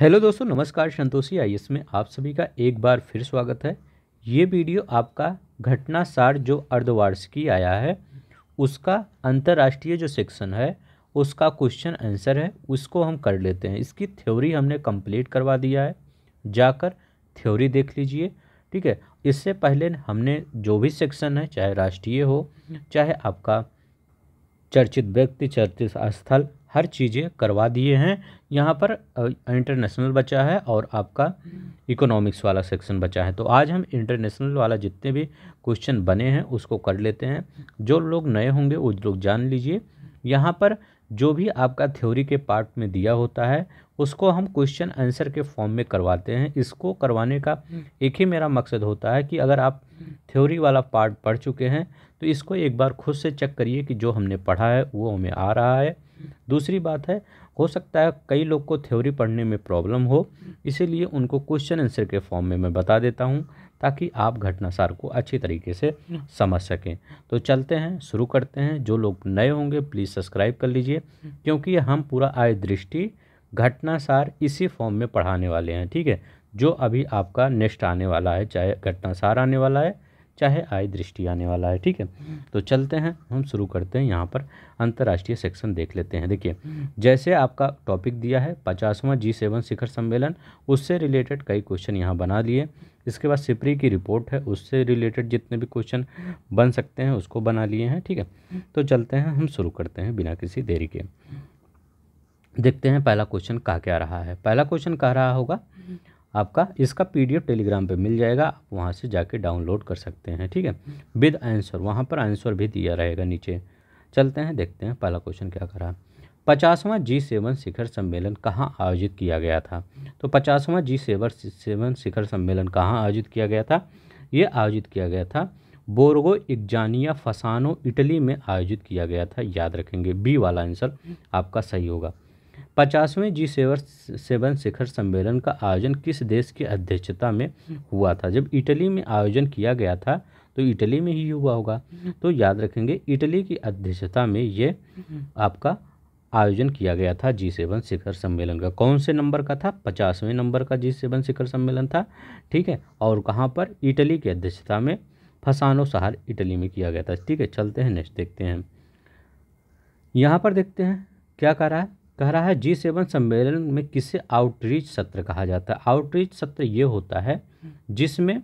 Hello दोस्तों, नमस्कार। Santoshi IAS में आप सभी का एक बार फिर स्वागत है। ये वीडियो आपका घटना सार जो अर्धवार्षिकी आया है उसका अंतर्राष्ट्रीय जो सेक्शन है उसका क्वेश्चन आंसर है, उसको हम कर लेते हैं। इसकी थ्योरी हमने कंप्लीट करवा दिया है, जाकर थ्योरी देख लीजिए। ठीक है, इससे पहले हमने जो भी सेक्शन है, चाहे राष्ट्रीय हो चाहे आपका चर्चित व्यक्ति, चर्चित स्थल, हर चीज़ें करवा दिए हैं। यहाँ पर इंटरनेशनल बचा है और आपका इकोनॉमिक्स वाला सेक्शन बचा है। तो आज हम इंटरनेशनल वाला जितने भी क्वेश्चन बने हैं उसको कर लेते हैं। जो लोग नए होंगे वो लोग जान लीजिए, यहाँ पर जो भी आपका थ्योरी के पार्ट में दिया होता है उसको हम क्वेश्चन आंसर के फॉर्म में करवाते हैं। इसको करवाने का एक ही मेरा मकसद होता है कि अगर आप थ्योरी वाला पार्ट पढ़ चुके हैं तो इसको एक बार खुद से चेक करिए कि जो हमने पढ़ा है वो हमें आ रहा है। दूसरी बात है, हो सकता है कई लोग को थ्योरी पढ़ने में प्रॉब्लम हो, इसीलिए उनको क्वेश्चन आंसर के फॉर्म में मैं बता देता हूँ ताकि आप घटनासार को अच्छी तरीके से समझ सकें। तो चलते हैं, शुरू करते हैं। जो लोग नए होंगे प्लीज़ सब्सक्राइब कर लीजिए, क्योंकि हम पूरा आय दृष्टि घटनासार इसी फॉर्म में पढ़ाने वाले हैं। ठीक है, जो अभी आपका नेक्स्ट आने वाला है, चाहे घटनासार आने वाला है चाहे आय दृष्टि आने वाला है। ठीक है, तो चलते हैं, हम शुरू करते हैं। यहाँ पर अंतर्राष्ट्रीय सेक्शन देख लेते हैं। देखिए, जैसे आपका टॉपिक दिया है 50वां G7 शिखर सम्मेलन, उससे रिलेटेड कई क्वेश्चन यहाँ बना लिए। इसके बाद सिप्री की रिपोर्ट है, उससे रिलेटेड जितने भी क्वेश्चन बन सकते हैं उसको बना लिए हैं। ठीक है, तो चलते हैं, हम शुरू करते हैं बिना किसी देरी के। देखते हैं पहला क्वेश्चन कहा क्या रहा है। पहला क्वेश्चन कह रहा होगा आपका, इसका पीडीएफ टेलीग्राम पे मिल जाएगा, आप वहाँ से जाके डाउनलोड कर सकते हैं। ठीक है, विद आंसर, वहाँ पर आंसर भी दिया रहेगा नीचे। चलते हैं, देखते हैं पहला क्वेश्चन क्या कर रहा है। 50वां G7 शिखर सम्मेलन कहाँ आयोजित किया गया था? तो 50वां G7 शिखर सम्मेलन कहाँ आयोजित किया गया था? ये आयोजित किया गया था बोर्गो इग्जानिया फसानो, इटली में आयोजित किया गया था। याद रखेंगे, बी वाला आंसर आपका सही होगा। 50वें G7 शिखर सम्मेलन का आयोजन किस देश की अध्यक्षता में हुआ था? जब इटली में आयोजन किया गया था तो इटली में ही हुआ होगा, तो याद रखेंगे इटली की अध्यक्षता में ये आपका आयोजन किया गया था G7 शिखर सम्मेलन का। कौन से नंबर का था? 50वें नंबर का G7 शिखर सम्मेलन था। ठीक है, और कहाँ पर? इटली की अध्यक्षता में, फसानो शहर इटली में किया गया था। ठीक है, चलते हैं नेक्स्ट देखते हैं। यहाँ पर देखते हैं क्या कह रहा है। कह रहा है G7 सम्मेलन में किसे आउटरीच सत्र कहा जाता है? आउटरीच सत्र ये होता है जिसमें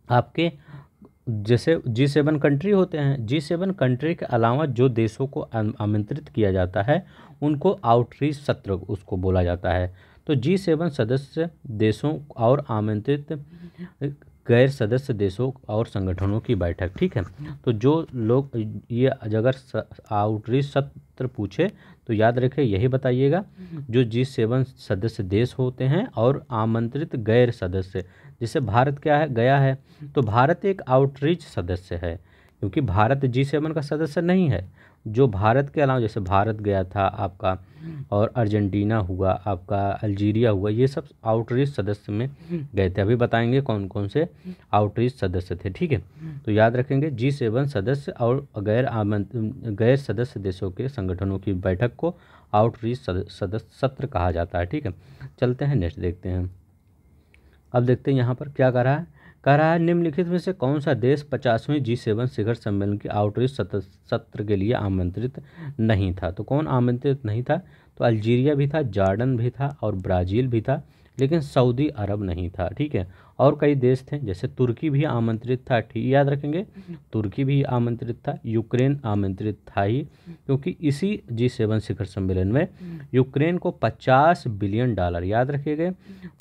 आपके जैसे G7 कंट्री होते हैं, G7 कंट्री के अलावा जो देशों को आमंत्रित किया जाता है उनको आउटरीच सत्र उसको बोला जाता है। तो G7 सदस्य देशों और आमंत्रित गैर सदस्य देशों और संगठनों की बैठक। ठीक है, तो जो लोग ये अगर आउटरीच सत्र पूछे तो याद रखें यही बताइएगा, जो G7 सदस्य देश होते हैं और आमंत्रित गैर सदस्य। जैसे भारत क्या है, गया है, तो भारत एक आउटरीच सदस्य है, क्योंकि भारत G7 का सदस्य नहीं है। जो भारत के अलावा, जैसे भारत गया था आपका, और अर्जेंटीना हुआ आपका, अल्जीरिया हुआ, ये सब आउटरीच सदस्य में गए थे। अभी बताएंगे कौन कौन से आउटरीच सदस्य थे। ठीक है, तो याद रखेंगे G7 सदस्य और गैर सदस्य देशों के संगठनों की बैठक को आउटरीच सदस्य सत्र कहा जाता है। ठीक है, चलते हैं नेक्स्ट देखते हैं। अब देखते हैं यहाँ पर क्या कह रहा है। कह रहा है निम्नलिखित में से कौन सा देश 50वें G7 शिखर सम्मेलन के आउटरीच सत्र के लिए आमंत्रित नहीं था? तो कौन आमंत्रित नहीं था? तो अल्जीरिया भी था, जॉर्डन भी था और ब्राज़ील भी था, लेकिन सऊदी अरब नहीं था। ठीक है, और कई देश थे, जैसे तुर्की भी आमंत्रित था। ठीक, याद रखेंगे तुर्की भी आमंत्रित था, यूक्रेन आमंत्रित था ही, क्योंकि इसी G7 शिखर सम्मेलन में यूक्रेन को $50 बिलियन, याद रखिएगा,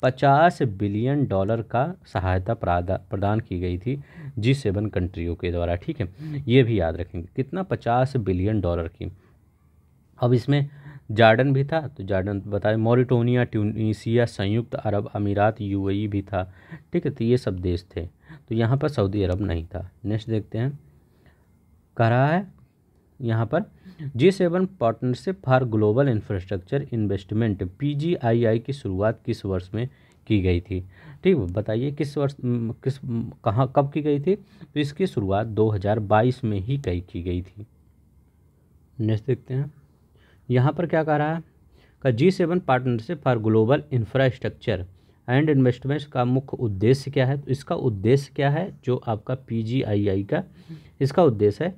$50 बिलियन का सहायता प्रदान की गई थी G7 कंट्रियों के द्वारा। ठीक है, ये भी याद रखेंगे, कितना? $50 बिलियन की। अब इसमें जॉर्डन भी था, तो जॉर्डन बताए, मॉरिटानिया, ट्यूनीसिया, संयुक्त अरब अमीरात, यूएई भी था। ठीक है, तो ये सब देश थे, तो यहाँ पर सऊदी अरब नहीं था। नेक्स्ट देखते हैं। कह रहा है यहाँ पर G7 partnership for global infrastructure investment PGII की शुरुआत किस वर्ष में की गई थी? ठीक, बताइए किस वर्ष, कहाँ, कब की गई थी? तो इसकी शुरुआत 2022 में ही की गई थी। नेक्स्ट देखते हैं। यहाँ पर क्या कह रहा है। का G7 partnership for global infrastructure and investments का मुख्य उद्देश्य क्या है? तो इसका उद्देश्य क्या है जो आपका PGII का इसका उद्देश्य है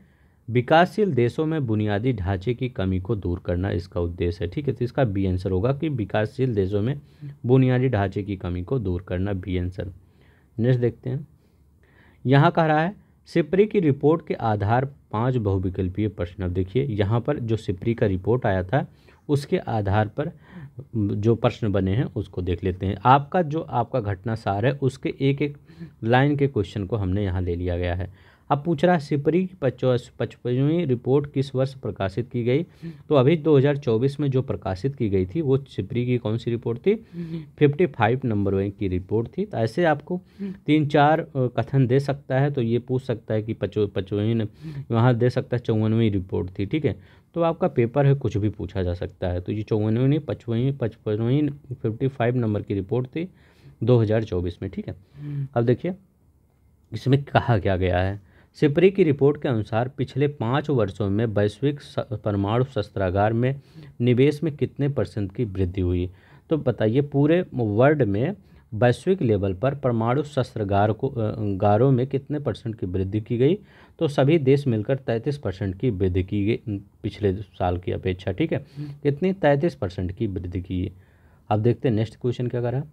विकासशील देशों में बुनियादी ढांचे की कमी को दूर करना, इसका उद्देश्य है। ठीक है, तो इसका बी आंसर होगा कि विकासशील देशों में बुनियादी ढांचे की कमी को दूर करना, बी आंसर। नेक्स्ट देखते हैं, यहाँ कह रहा है सिप्री की रिपोर्ट के आधार 5 बहुविकल्पीय प्रश्न। अब देखिए यहाँ पर जो सिप्री का रिपोर्ट आया था उसके आधार पर जो प्रश्न बने हैं उसको देख लेते हैं। आपका घटना सार है उसके एक एक लाइन के क्वेश्चन को हमने यहाँ ले लिया गया है। अब पूछ रहा है सिप्री की 55वीं रिपोर्ट किस वर्ष प्रकाशित की गई? तो अभी 2024 में जो प्रकाशित की गई थी वो सिप्री की कौन सी रिपोर्ट थी? 55 नंबर की रिपोर्ट थी। तो ऐसे आपको 3-4 कथन दे सकता है, तो ये पूछ सकता है कि 55वीं वहाँ दे सकता है 54वीं रिपोर्ट थी। ठीक है, तो आपका पेपर है कुछ भी पूछा जा सकता है। तो ये 54वीं नहीं 55वीं 55 नंबर की रिपोर्ट थी 2024 में। ठीक है, अब देखिए इसमें कहा क्या गया है। सिप्री की रिपोर्ट के अनुसार पिछले 5 वर्षों में वैश्विक परमाणु शस्त्रागार में निवेश में कितने % की वृद्धि हुई? तो बताइए पूरे वर्ल्ड में वैश्विक लेवल पर परमाणु गारों में कितने % की वृद्धि की गई? तो सभी देश मिलकर 33% की वृद्धि की गई पिछले साल की अपेक्षा। ठीक है, कितनी? 33% की वृद्धि की है। अब देखते हैं नेक्स्ट क्वेश्चन क्या कर रहा है।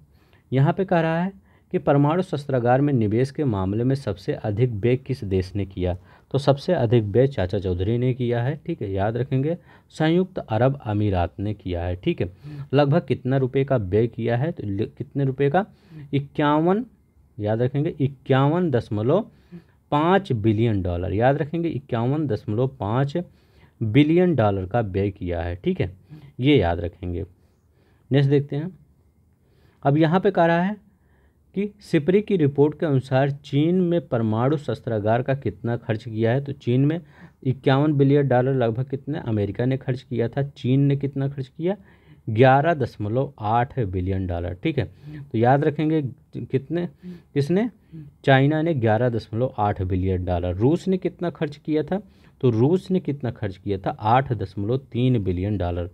यहाँ पे कह रहा है कि परमाणु शस्त्रागार में निवेश के मामले में सबसे अधिक व्यय किस देश ने किया? तो सबसे अधिक व्यय चाचा चौधरी ने किया है। ठीक है, याद रखेंगे संयुक्त अरब अमीरात ने किया है। ठीक है, लगभग कितना रुपए का व्यय किया है? तो कितने रुपए का? 51, याद रखेंगे 51.5 बिलियन डॉलर। याद रखेंगे 51.5 बिलियन डॉलर का व्यय किया है। ठीक है, ये याद रखेंगे। नेक्स्ट देखते हैं, अब यहाँ पे कह रहा है कि सिप्री की रिपोर्ट के अनुसार चीन में परमाणु शस्त्रागार का कितना खर्च किया है? तो चीन में 51 बिलियन डॉलर लगभग कितने अमेरिका ने खर्च किया था, चीन ने कितना खर्च किया? 11.8 बिलियन डॉलर। ठीक है, तो याद रखेंगे कितने, किसने? चाइना ने 11.8 बिलियन डॉलर। रूस ने कितना खर्च किया था? तो रूस ने कितना खर्च किया था? 8.3 बिलियन डॉलर।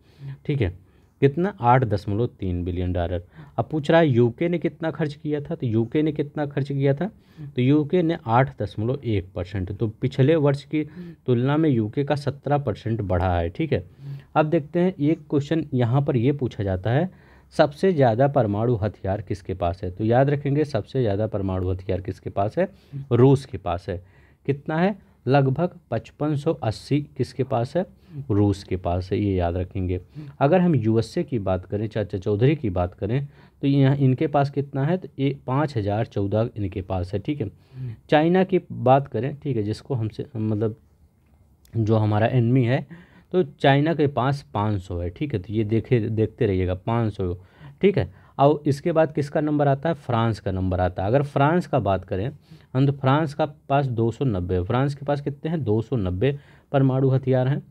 ठीक है, कितना? 8.3 बिलियन डॉलर। अब पूछ रहा है यूके ने कितना खर्च किया था? तो यूके ने कितना खर्च किया था? तो यूके ने 8.1%। तो पिछले वर्ष की तुलना में यूके का 17% बढ़ा है। ठीक है, अब देखते हैं एक क्वेश्चन यहाँ पर ये पूछा जाता है सबसे ज़्यादा परमाणु हथियार किसके पास है? तो याद रखेंगे सबसे ज़्यादा परमाणु हथियार किसके पास है? रूस के पास है। कितना है? लगभग 5580 किसके पास है? रूस के पास है, ये याद रखेंगे। अगर हम यूएसए की बात करें, चाचा चौधरी की बात करें, तो यहाँ इनके पास कितना है? तो ये 5014 इनके पास है। ठीक है, चाइना की बात करें, ठीक है, जिसको हमसे मतलब जो हमारा एनिमी है, तो चाइना के पास 500 है। ठीक है, तो ये देखते रहिएगा 500। ठीक है, और इसके बाद किसका नंबर आता है? फ्रांस का नंबर आता है। अगर फ्रांस का बात करें हम तो फ्रांस का पास 290, फ्रांस के पास कितने हैं? 290 परमाणु हथियार हैं।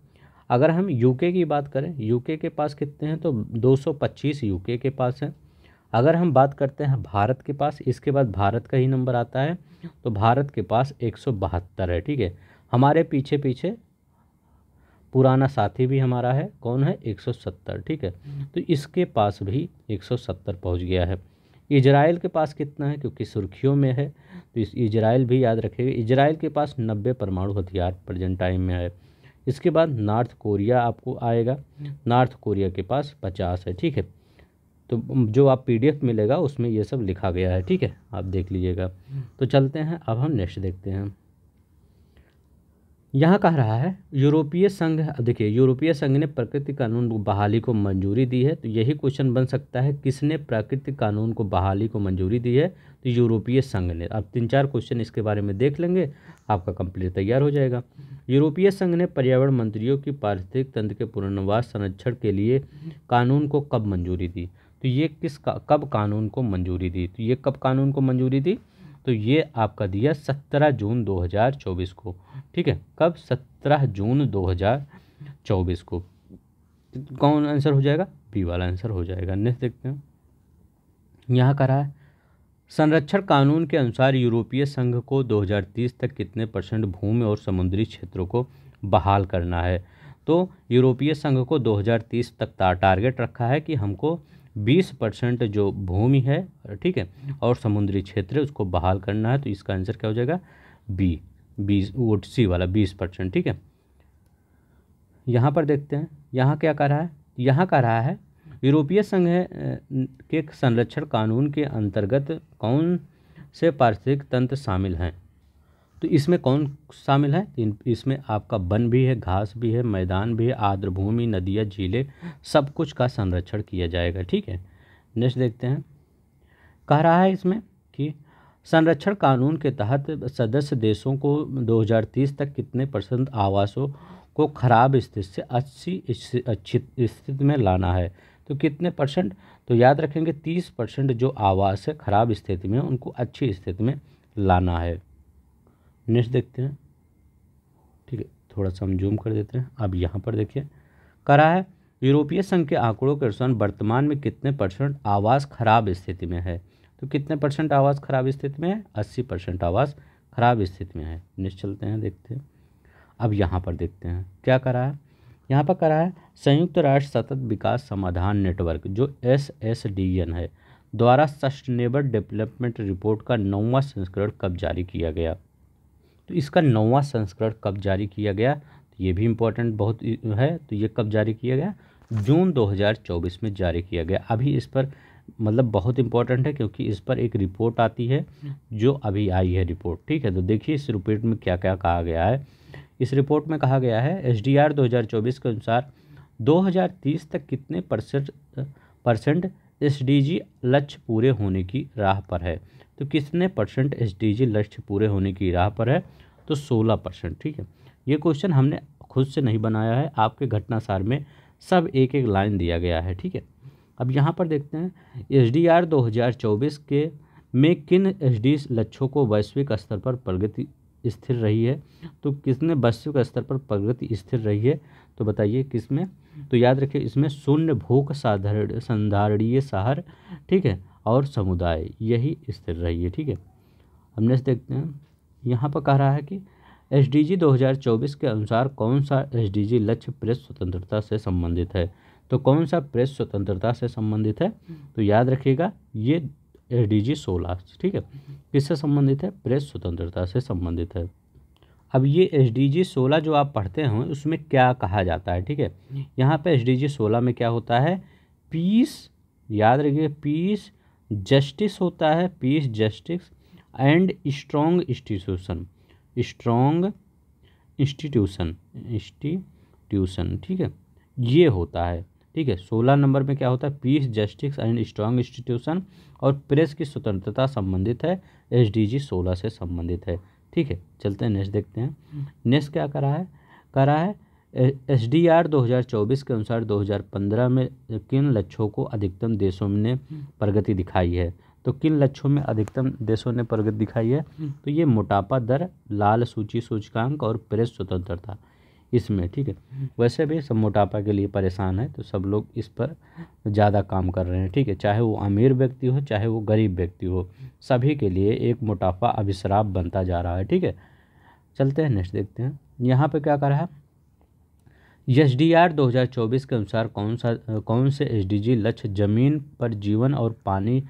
अगर हम यूके की बात करें, यूके के पास कितने हैं? तो 225 यूके के पास हैं। अगर हम बात करते हैं भारत के पास, इसके बाद भारत का ही नंबर आता है, तो भारत के पास 172 है। ठीक है, हमारे पीछे पीछे पुराना साथी भी हमारा है, कौन है? 170। ठीक है, तो इसके पास भी 170 पहुंच गया है। इजराइल के पास कितना है? क्योंकि सुर्खियों में है तो इजराइल भी याद रखेगा। इजराइल के पास 90 परमाणु हथियार प्रेजेंट टाइम में है। इसके बाद नॉर्थ कोरिया आपको आएगा, नॉर्थ कोरिया के पास 50 है। ठीक है, तो जो आप PDF मिलेगा उसमें ये सब लिखा गया है। ठीक है, आप देख लीजिएगा। तो चलते हैं, अब हम नेक्स्ट देखते हैं। यहाँ कह रहा है यूरोपीय संघ, देखिए यूरोपीय संघ ने प्राकृतिक कानून को बहाली को मंजूरी दी है। तो यही क्वेश्चन बन सकता है, किसने प्राकृतिक कानून को बहाली को मंजूरी दी है? तो यूरोपीय संघ ने। अब 3-4 क्वेश्चन इसके बारे में देख लेंगे, आपका कंप्लीट तैयार हो जाएगा। यूरोपीय संघ ने पर्यावरण मंत्रियों की पारिस्थितिक तंत्र के पुनर्वास संरक्षण के लिए कानून को कब मंजूरी दी? तो ये कब कानून को मंजूरी दी? तो ये कब कानून को मंजूरी दी? तो ये आपका दिया 17 जून 2024 को। ठीक है, कब? 17 जून 2024 को। कौन आंसर हो जाएगा? बी वाला आंसर हो जाएगा। नेक्स्ट देखते हैं, यहाँ कह रहा है संरक्षण कानून के अनुसार यूरोपीय संघ को 2030 तक कितने % भूमि और समुद्री क्षेत्रों को बहाल करना है? तो तो यूरोपीय संघ को 2030 तक टारगेट रखा है कि हमको 20% जो भूमि है, ठीक है, और समुद्री क्षेत्र है उसको बहाल करना है। तो इसका आंसर क्या हो जाएगा? बी, 20 वोट सी वाला 20%, ठीक है। यहाँ पर देखते हैं यहाँ क्या कह रहा है। यहाँ कह रहा है यूरोपीय संघ के संरक्षण कानून के अंतर्गत कौन से पारिस्थितिक तंत्र शामिल हैं। तो इसमें कौन शामिल है? इसमें आपका वन भी है, घास भी है, मैदान भी है, आर्द्र भूमि, नदियाँ, झीलें, सब कुछ का संरक्षण किया जाएगा, ठीक है। नेक्स्ट देखते हैं। कह रहा है इसमें कि संरक्षण कानून के तहत सदस्य देशों को 2030 तक कितने % आवासों को खराब स्थिति से अच्छी स्थिति में लाना है। तो कितने %? तो याद रखेंगे 30% जो आवास है खराब स्थिति में उनको अच्छी स्थिति में लाना है। नेक्स्ट देखते हैं, ठीक है, थोड़ा सा हम जूम कर देते हैं। अब यहाँ पर देखिए कह रहा है यूरोपीय संघ के आंकड़ों के अनुसार वर्तमान में कितने % आवास खराब स्थिति में है। तो कितने % आवास खराब स्थिति में है? 80% आवास खराब स्थिति में है। नेक्स्ट चलते हैं, देखते हैं। अब यहाँ पर देखते हैं क्या कर रहा है। यहाँ पर कर रहा है संयुक्त राष्ट्र सतत विकास समाधान नेटवर्क जो SSDN है द्वारा सस्टेनेबल डेवलपमेंट रिपोर्ट का 9वां संस्करण कब जारी किया गया। तो इसका 9वां संस्करण कब जारी किया गया, तो ये भी इम्पोर्टेंट बहुत है। तो ये कब जारी किया गया? जून 2024 में जारी किया गया। अभी इस पर मतलब बहुत इंपॉर्टेंट है क्योंकि इस पर एक रिपोर्ट आती है जो अभी आई है रिपोर्ट, ठीक है। तो देखिए इस रिपोर्ट में क्या क्या कहा गया है। इस रिपोर्ट में कहा गया है SDR 2024 के अनुसार 2030 तक कितने परसेंट SDG लक्ष्य पूरे होने की राह पर है। तो कितने % SDG लक्ष्य पूरे होने की राह पर है? तो 16%, ठीक है। ये क्वेश्चन हमने खुद से नहीं बनाया है, आपके घटनासार में सब एक एक लाइन दिया गया है, ठीक है। अब यहाँ पर देखते हैं SDR 2024 के में किन SDG लक्ष्यों को वैश्विक स्तर पर प्रगति स्थिर रही है। तो किसने वैश्विक स्तर पर प्रगति स्थिर रही है? तो बताइए किसमें? तो याद रखिए इसमें शून्य भूख संधारणीय शहर, ठीक है, और समुदाय, यही स्थिर रही है, ठीक है। अब नेक्स्ट देखते हैं। यहाँ पर कह रहा है कि SDG 2024 के अनुसार कौन सा SDG लक्ष्य प्रेस स्वतंत्रता से संबंधित है। तो कौन सा प्रेस स्वतंत्रता से संबंधित है? तो याद रखिएगा ये SDG 16, ठीक है, किससे संबंधित है? प्रेस स्वतंत्रता से संबंधित है। अब ये SDG 16 जो आप पढ़ते हैं उसमें क्या कहा जाता है, ठीक है। यहाँ पे SDG 16 में क्या होता है? पीस, याद रखिए पीस, जस्टिस होता है, peace, justice and strong institution, ठीक है, ये होता है, ठीक है। 16 नंबर में क्या होता है? Peace, justice and strong institution, और प्रेस की स्वतंत्रता संबंधित है, SDG 16 से संबंधित है, ठीक है। चलते हैं नेक्स्ट देखते हैं। नेक्स्ट क्या करा है SDR 2024 के अनुसार 2015 में किन लक्ष्यों को अधिकतम देशों ने प्रगति दिखाई है। तो किन लक्ष्यों में अधिकतम देशों ने प्रगति दिखाई है? तो ये मोटापा दर, लाल सूची सूचकांक और प्रेस स्वतंत्रता इसमें, ठीक है। वैसे भी सब मोटापा के लिए परेशान है तो सब लोग इस पर ज़्यादा काम कर रहे हैं, ठीक है। चाहे वो अमीर व्यक्ति हो चाहे वो गरीब व्यक्ति हो, सभी के लिए एक मोटापा अभिश्राप बनता जा रहा है, ठीक है। चलते हैं नेक्स्ट देखते हैं। यहाँ पे क्या कर रहा है SDR 2024 के अनुसार कौन से SDG लक्ष्य जमीन पर जीवन और पानी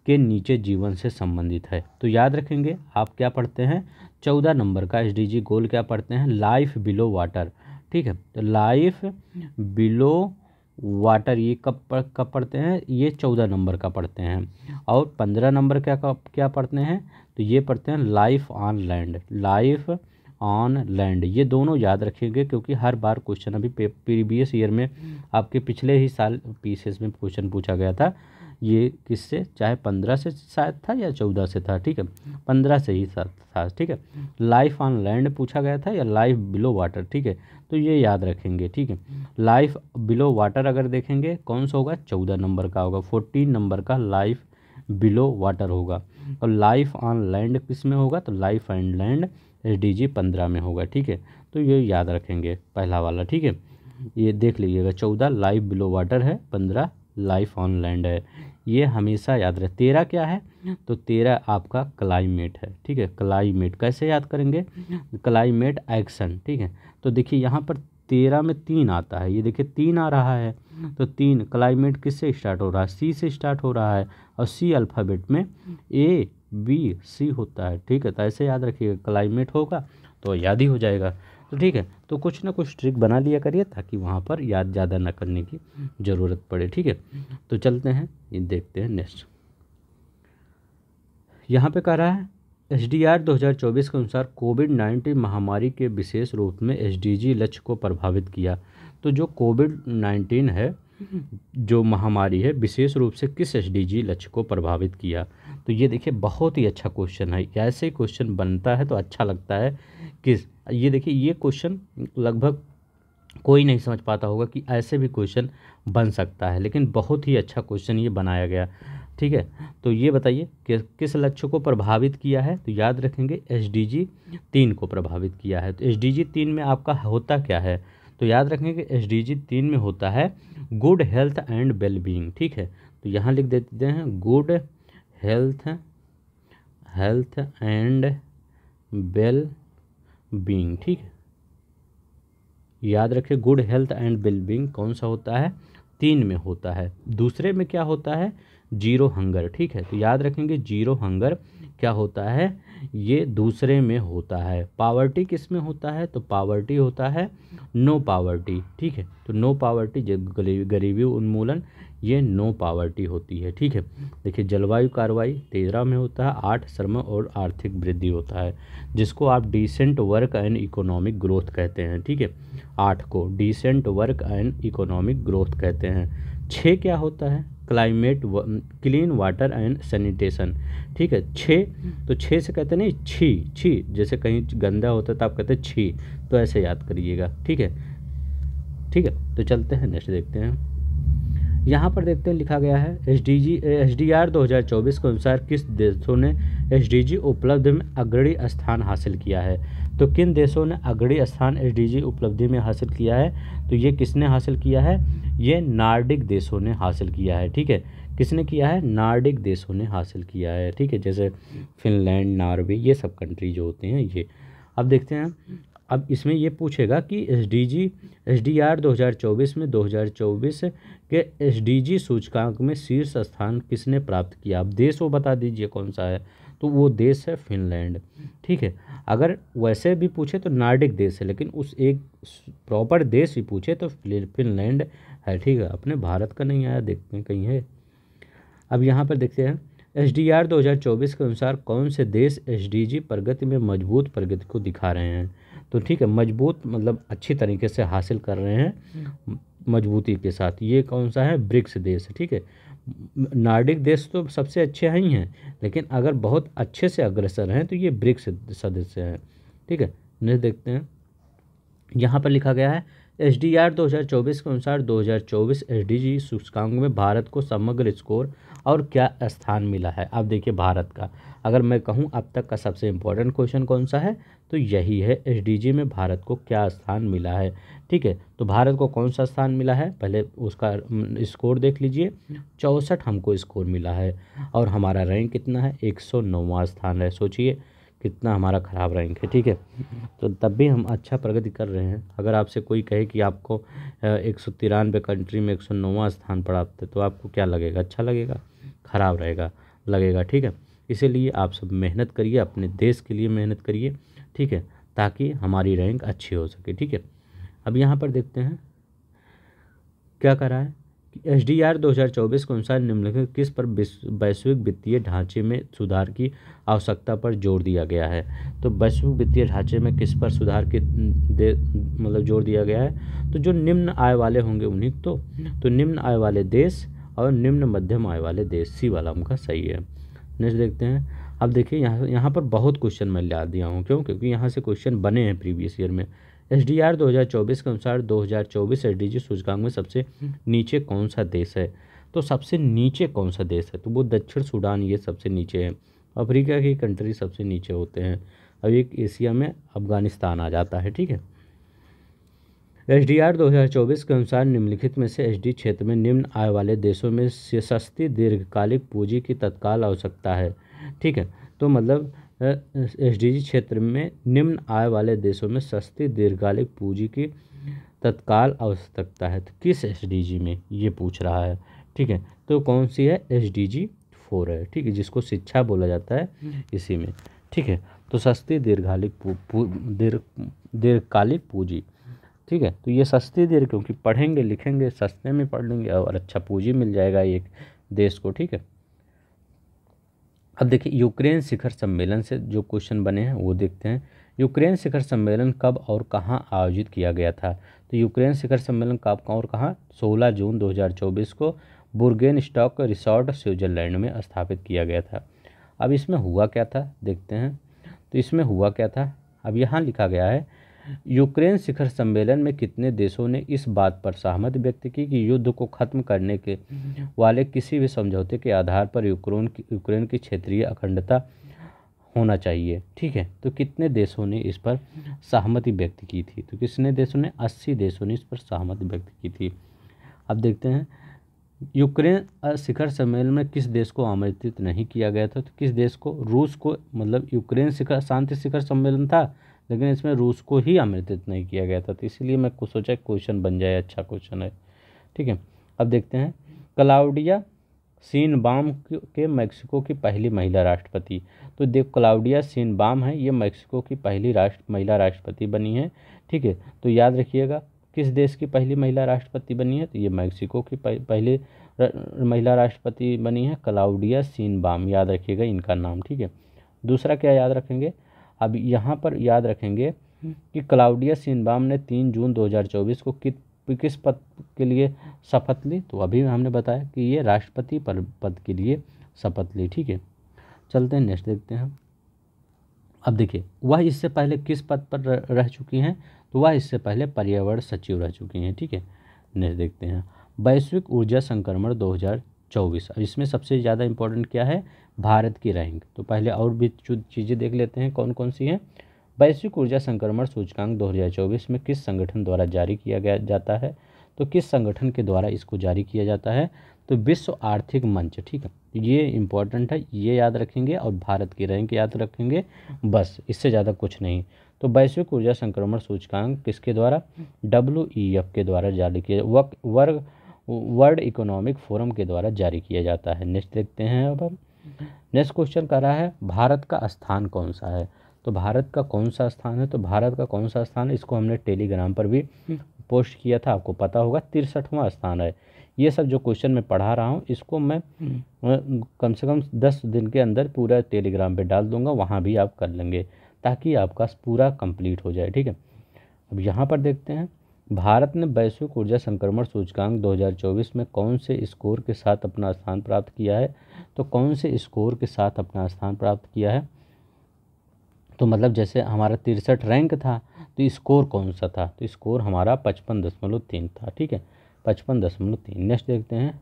के नीचे जीवन से संबंधित है। तो याद रखेंगे आप क्या पढ़ते हैं? 14 नंबर का SDG गोल क्या पढ़ते हैं? लाइफ बिलो वाटर, ठीक है। तो लाइफ बिलो वाटर ये कब पढ़ते हैं? ये 14 नंबर का पढ़ते हैं। और 15 नंबर क्या पढ़ते हैं? तो ये पढ़ते हैं life on land, life on land. ये दोनों याद रखेंगे क्योंकि हर बार क्वेश्चन अभी प्रीवियस ईयर में आपके पिछले ही साल PCS में क्वेश्चन पूछा गया था। ये किससे? चाहे 15 से शायद था या 14 से था, ठीक है, 15 से ही था, ठीक है। लाइफ ऑन लैंड पूछा गया था या लाइफ बिलो वाटर, ठीक है। तो ये याद रखेंगे, ठीक है। लाइफ बिलो वाटर अगर देखेंगे कौन सा होगा? 14 नंबर का होगा। 14 नंबर का लाइफ बिलो वाटर होगा। और लाइफ ऑन लैंड किस में होगा? तो लाइफ ऑन लैंड SDG 15 में होगा, ठीक है। तो ये याद रखेंगे पहला वाला, ठीक है। ये देख लीजिएगा 14 लाइफ बिलो वाटर है, 15 लाइफ ऑन लैंड है, ये हमेशा याद रहे। 13 क्या है? तो 13 आपका क्लाइमेट है, ठीक है। क्लाइमेट कैसे याद करेंगे? क्लाइमेट एक्शन, ठीक है। तो देखिए यहाँ पर 13 में 3 आता है, ये देखिए 3 आ रहा है। तो 3 क्लाइमेट किससे स्टार्ट हो रहा है, सी से स्टार्ट हो रहा है, और सी अल्फ़ाबेट में ए बी सी होता है, ठीक है। तो ऐसे याद रखिएगा, क्लाइमेट होगा तो याद ही हो जाएगा। तो ठीक है, तो कुछ ना कुछ ट्रिक बना लिया करिए ताकि वहाँ पर याद ज़्यादा ना करने की ज़रूरत पड़े, ठीक है। तो चलते हैं, ये देखते हैं नेक्स्ट। यहाँ पे कह रहा है SDR 2024 के अनुसार कोविड-19 महामारी के विशेष रूप में SDG लक्ष्य को प्रभावित किया। तो जो कोविड-19 है, जो महामारी है, विशेष रूप से किस SDG लक्ष्य को प्रभावित किया। तो ये देखिए बहुत ही अच्छा क्वेश्चन है, ऐसे ही क्वेश्चन बनता है तो अच्छा लगता है। किस, ये देखिए ये क्वेश्चन लगभग कोई नहीं समझ पाता होगा कि ऐसे भी क्वेश्चन बन सकता है, लेकिन बहुत ही अच्छा क्वेश्चन ये बनाया गया, ठीक है। तो ये बताइए कि किस लक्ष्य को प्रभावित किया है। तो याद रखेंगे SDG 3 को प्रभावित किया है। तो SDG 3 में आपका होता क्या है, तो याद रखेंगे SDG 3 में होता है गुड हेल्थ एंड वेलबींग, ठीक है। तो यहाँ लिख देते हैं good health and well being, ठीक है। याद रखें गुड हेल्थ एंड वेलबींग कौन सा होता है, 3 में होता है। दूसरे में क्या होता है, जीरो हंगर, ठीक है। तो याद रखेंगे जीरो हंगर क्या होता है, ये दूसरे में होता है। पावर्टी किस में होता है, तो पावर्टी होता है नो पावर्टी, ठीक है। तो नो पावर्टी गरीबी उन्मूलन, ये नो पावर्टी होती है, ठीक है। देखिए जलवायु कार्रवाई 13 में होता है। 8 श्रम और आर्थिक वृद्धि होता है, जिसको आप decent work and economic growth कहते हैं, ठीक है। 8 को decent work and economic growth कहते हैं। 6 क्या होता है, climate clean water and sanitation, ठीक है। 6 तो 6 से कहते नहीं छी, जैसे कहीं गंदा होता है तो आप कहते हैं छी, तो ऐसे याद करिएगा, ठीक है। तो चलते हैं नेक्स्ट देखते हैं। यहाँ पर देखते हैं लिखा गया है SDR 2024 के अनुसार किस देशों ने SDG उपलब्धि में अग्रणी स्थान हासिल किया है। तो किन देशों ने अग्रणी स्थान SDG उपलब्धि में हासिल किया है, तो ये किसने हासिल किया है, ये नार्डिक देशों ने हासिल किया है, ठीक है। किसने किया है, नार्डिक देशों ने हासिल किया है, ठीक है। जैसे फिनलैंड, नॉर्वे, ये सब कंट्री जो होते हैं ये। अब देखते हैं, अब इसमें ये पूछेगा कि SDR 2024 में 2024 के SDG सूचकांक में शीर्ष स्थान किसने प्राप्त किया। अब देश वो बता दीजिए कौन सा है, तो वो देश है फिनलैंड, ठीक है। अगर वैसे भी पूछे तो नार्डिक देश है, लेकिन उस एक प्रॉपर देश ही पूछे तो फिनलैंड है, ठीक है। अपने भारत का नहीं आया, देखते हैं कहीं है। अब यहाँ पर देखते हैं SDR 2024 के अनुसार कौन से देश SDG प्रगति में मजबूत प्रगति को दिखा रहे हैं। तो ठीक है, मजबूत मतलब अच्छी तरीके से हासिल कर रहे हैं मजबूती के साथ, ये कौन सा है, ब्रिक्स देश, ठीक है। नार्डिक देश तो सबसे अच्छे ही हैं, लेकिन अगर बहुत अच्छे से अग्रसर हैं तो ये ब्रिक्स सदस्य हैं, ठीक है। नेक्स्ट देखते हैं, यहाँ पर लिखा गया है SDR 2024 के अनुसार 2024 SDG सूचकांक में भारत को समग्र स्कोर और क्या स्थान मिला है। अब देखिए भारत का, अगर मैं कहूँ अब तक का सबसे इम्पोर्टेंट क्वेश्चन कौन सा है, तो यही है SDG में भारत को क्या स्थान मिला है, ठीक है। तो भारत को कौन सा स्थान मिला है, पहले उसका स्कोर देख लीजिए, 64 हमको स्कोर मिला है, और हमारा रैंक कितना है, 109वां स्थान है। सोचिए कितना हमारा ख़राब रैंक है, ठीक है। तो तब भी हम अच्छा प्रगति कर रहे हैं। अगर आपसे कोई कहे कि आपको 193 कंट्री में 109वां स्थान प्राप्त है, तो आपको क्या लगेगा, अच्छा लगेगा, ख़राब लगेगा, ठीक है। इसीलिए आप सब मेहनत करिए, अपने देश के लिए मेहनत करिए, ठीक है, ताकि हमारी रैंक अच्छी हो सके, ठीक है। अब यहाँ पर देखते हैं क्या कर रहा है कि SDR 2024 के अनुसार निम्नलिखित किस पर वैश्विक वित्तीय ढांचे में सुधार की आवश्यकता पर जोर दिया गया है। तो वैश्विक वित्तीय ढांचे में किस पर सुधार के मतलब जोर दिया गया है, तो जो निम्न आय वाले होंगे उन्हीं तो निम्न आय वाले देश और निम्न मध्यम आय वाले देश, सी वाला उनका सही है। नेक्स्ट देखते हैं। अब देखिए यहाँ पर बहुत क्वेश्चन मैं ला दिया हूँ, क्योंकि यहाँ से क्वेश्चन बने हैं प्रीवियस ईयर में। SDR 2024 के अनुसार 2024 SDG सूचकांक में सबसे नीचे कौन सा देश है। तो सबसे नीचे कौन सा देश है, तो वो दक्षिण सूडान, ये सबसे नीचे है। अफ्रीका की कंट्री सबसे नीचे होते हैं। अब एक एशिया में अफगानिस्तान आ जाता है, ठीक है। SDR 2024 के अनुसार निम्नलिखित में से SDG क्षेत्र में निम्न आय वाले देशों में सस्ती दीर्घकालिक पूंजी की तत्काल आवश्यकता है, ठीक है। तो मतलब SDG क्षेत्र में निम्न आय वाले देशों में सस्ती दीर्घकालिक पूंजी की तत्काल आवश्यकता है, तो किस एसडीजी में ये पूछ रहा है, ठीक है। तो कौन सी है, एसडीजी 4 है, ठीक है, जिसको शिक्षा बोला जाता है इसी में, ठीक है। तो सस्ती दीर्घकालिक पूंजी, ठीक है। तो ये सस्ती देर, क्योंकि पढ़ेंगे लिखेंगे सस्ते में पढ़ लेंगे और अच्छा पूंजी मिल जाएगा एक देश को, ठीक है। अब देखिए यूक्रेन शिखर सम्मेलन से जो क्वेश्चन बने हैं वो देखते हैं। यूक्रेन शिखर सम्मेलन कब और कहाँ आयोजित किया गया था, तो यूक्रेन शिखर सम्मेलन कब और कहाँ, 16 जून 2024 को बुर्गेनस्टॉक रिसोर्ट स्विट्जरलैंड में स्थापित किया गया था। अब इसमें हुआ क्या था देखते हैं, तो इसमें हुआ क्या था, अब यहाँ लिखा गया है यूक्रेन शिखर सम्मेलन में कितने देशों ने इस बात पर सहमति व्यक्त की कि युद्ध को खत्म करने के वाले किसी भी समझौते के आधार पर यूक्रेन की क्षेत्रीय अखंडता होना चाहिए, ठीक है। तो कितने देशों ने इस पर सहमति व्यक्त की थी, तो कितने देशों ने, 80 देशों ने इस पर सहमति व्यक्त की थी। अब देखते हैं यूक्रेन शिखर सम्मेलन में किस देश को आमंत्रित नहीं किया गया था, तो किस देश को, रूस को, मतलब यूक्रेन शिखर शांति शिखर सम्मेलन था लेकिन इसमें रूस को ही आमंत्रित नहीं किया गया था, तो इसीलिए मैं सोचा क्वेश्चन बन जाए, अच्छा क्वेश्चन है, ठीक है। अब देखते हैं क्लाउडिया शीनबाम के मेक्सिको की पहली महिला राष्ट्रपति, तो देख क्लाउडिया शीनबाम है, ये मेक्सिको की पहली महिला राष्ट्रपति बनी है, ठीक है। तो याद रखिएगा किस देश की पहली महिला राष्ट्रपति बनी है, तो ये मेक्सिको की पहली महिला राष्ट्रपति बनी है क्लाउडिया शीनबाम, याद रखिएगा इनका नाम, ठीक है। दूसरा क्या याद रखेंगे, अब यहाँ पर याद रखेंगे कि क्लाउडिया शीनबाम ने 3 जून 2024 को किस पद के लिए शपथ ली, तो अभी हमने बताया कि ये राष्ट्रपति पद के लिए शपथ ली, ठीक है। चलते हैं नेक्स्ट देखते हैं। अब देखिए वह इससे पहले किस पद पर रह चुकी हैं, तो वह इससे पहले पर्यावरण सचिव रह चुकी हैं, ठीक है। नेक्स्ट देखते हैं वैश्विक ऊर्जा संक्रमण 2024, अब इसमें सबसे ज़्यादा इंपॉर्टेंट क्या है, भारत की रैंक। तो पहले और भी चीज़ें देख लेते हैं कौन कौन सी हैं। वैश्विक ऊर्जा संक्रमण सूचकांक 2024 में किस संगठन द्वारा जारी किया जाता है, तो किस संगठन के द्वारा इसको जारी किया जाता है, तो विश्व आर्थिक मंच, ठीक है। ये इंपॉर्टेंट है, ये याद रखेंगे और भारत की रैंक याद रखेंगे, बस इससे ज़्यादा कुछ नहीं। तो वैश्विक ऊर्जा संक्रमण सूचकांक किसके द्वारा, WEF के द्वारा जारी किया, वर्ल्ड इकोनॉमिक फोरम के द्वारा जारी किया जाता है। नेक्स्ट देखते हैं। अब नेक्स्ट क्वेश्चन कर रहा है भारत का स्थान कौन सा है, तो भारत का कौन सा स्थान है, तो भारत का कौन सा स्थान है, इसको हमने टेलीग्राम पर भी पोस्ट किया था, आपको पता होगा 63वां स्थान है। ये सब जो क्वेश्चन मैं पढ़ा रहा हूँ इसको मैं कम से कम 10 दिन के अंदर पूरा टेलीग्राम पे डाल दूंगा, वहाँ भी आप कर लेंगे ताकि आपका पूरा कंप्लीट हो जाए, ठीक है। अब यहाँ पर देखते हैं भारत ने वैश्विक ऊर्जा संक्रमण सूचकांक 2024 में कौन से स्कोर के साथ अपना स्थान प्राप्त किया है, तो कौन से स्कोर के साथ अपना स्थान प्राप्त किया है, तो मतलब जैसे हमारा 63 रैंक था तो स्कोर कौन सा था, तो स्कोर हमारा 55.3 था, ठीक है, 55.3। नेक्स्ट देखते हैं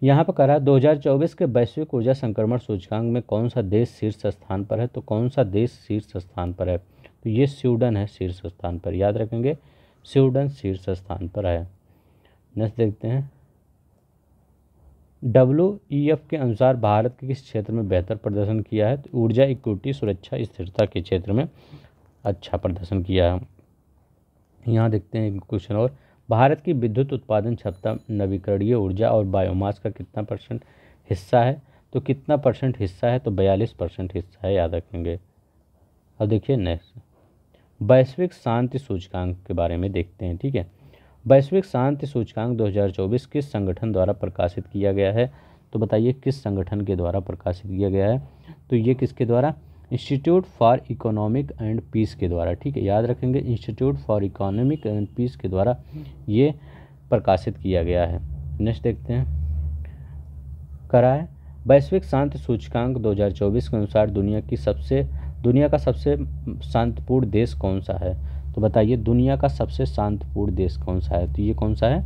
यहाँ पर करा 2024 के वैश्विक ऊर्जा संक्रमण सूचकांक में कौन सा देश शीर्ष स्थान पर है, तो कौन सा देश शीर्ष स्थान पर है, तो ये स्वीडन है शीर्ष स्थान पर, याद रखेंगे स्वीडन शीर्ष स्थान पर है। नेक्स्ट देखते हैं WEF के अनुसार भारत के किस क्षेत्र में बेहतर प्रदर्शन किया है, तो ऊर्जा इक्विटी सुरक्षा स्थिरता के क्षेत्र में अच्छा प्रदर्शन किया है। यहाँ देखते हैं क्वेश्चन और, भारत की विद्युत उत्पादन क्षमता नवीकरणीय ऊर्जा और बायोमास का कितना % हिस्सा है, तो कितना % हिस्सा है, तो 42% हिस्सा है, याद रखेंगे। अब देखिए नेक्स्ट वैश्विक शांति सूचकांक के बारे में देखते हैं, ठीक है। वैश्विक शांति सूचकांक 2024 किस संगठन द्वारा प्रकाशित किया गया है, तो बताइए किस संगठन के द्वारा प्रकाशित किया गया है, तो ये किसके द्वारा, institute for economic and peace के द्वारा, ठीक है, याद रखेंगे institute for economic and peace के द्वारा ये प्रकाशित किया गया है। नेक्स्ट देखते हैं करा है वैश्विक शांति सूचकांक 2024 के अनुसार दुनिया का सबसे शांतिपूर्ण देश कौन सा है, तो बताइए दुनिया का सबसे शांतिपूर्ण देश कौन सा है, तो ये कौन सा है,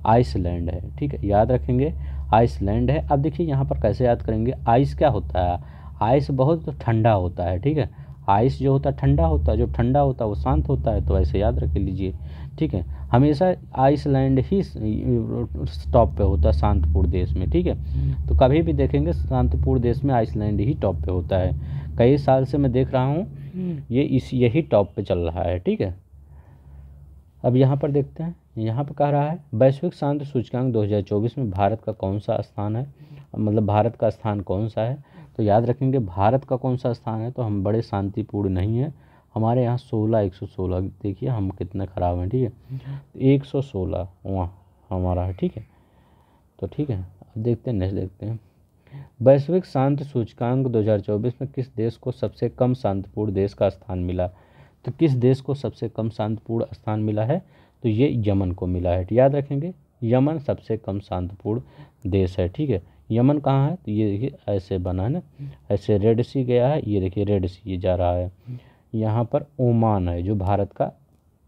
आइसलैंड है, ठीक है, याद रखेंगे आइसलैंड है। अब देखिए यहाँ पर कैसे याद करेंगे, आइस क्या होता है, आइस बहुत ठंडा होता है, ठीक है, आइस जो होता है ठंडा होता है, जो ठंडा होता है वो शांत होता है, तो ऐसे याद रख लीजिए, ठीक है। हमेशा आइसलैंड ही टॉप पे होता है शांतिपूर्ण देश में, ठीक है, तो कभी भी देखेंगे शांतिपूर्ण देश में आइसलैंड ही टॉप पे होता है। कई साल से मैं देख रहा हूँ यही टॉप पे चल रहा है, ठीक है। अब यहाँ पर देखते हैं, यहाँ पर कह रहा है वैश्विक शांति सूचकांक 2024 में भारत का कौन सा स्थान है, मतलब भारत का स्थान कौन सा है। तो याद रखेंगे भारत का कौन सा स्थान है, तो हम बड़े शांतिपूर्ण नहीं हैं, हमारे यहाँ 116 देखिए हम कितने ख़राब हैं, ठीक है। 116 वहाँ हमारा है, ठीक है। तो ठीक है, अब देखते हैं, नेक्स्ट देखते हैं। वैश्विक शांति सूचकांक 2024 में किस देश को सबसे कम शांतिपूर्ण देश का स्थान मिला। तो किस देश को सबसे कम शांतिपूर्ण स्थान मिला है, तो ये यमन को मिला है। याद रखेंगे यमन सबसे कम शांतिपूर्ण देश है, ठीक है। यमन कहाँ है, तो ये देखिए ऐसे बना है ना, ऐसे रेड सी गया है, ये देखिए रेड सी ये जा रहा है। यहाँ पर ओमान है जो भारत का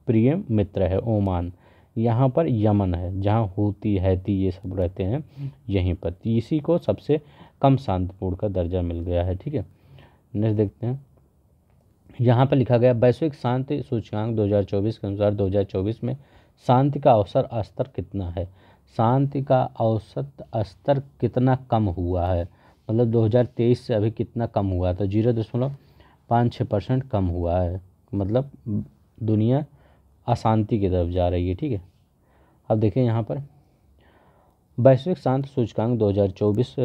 प्रिय मित्र है, ओमान। यहाँ पर यमन है जहाँ हूती हैती ये सब रहते हैं, यहीं पर इसी को सबसे कम शांतिपूर्ण का दर्जा मिल गया है, ठीक है। नेक्स्ट देखते हैं, यहाँ पर लिखा गया वैश्विक शांति सूचकांक 2024 के अनुसार 2024 में शांति का औसत स्तर कितना है। शांति का औसत स्तर कितना कम हुआ है, मतलब 2023 से अभी कितना कम हुआ, तो 0.56% कम हुआ है, मतलब दुनिया अशांति की तरफ जा रही है, ठीक है। अब देखिए यहाँ पर वैश्विक शांति सूचकांक 2024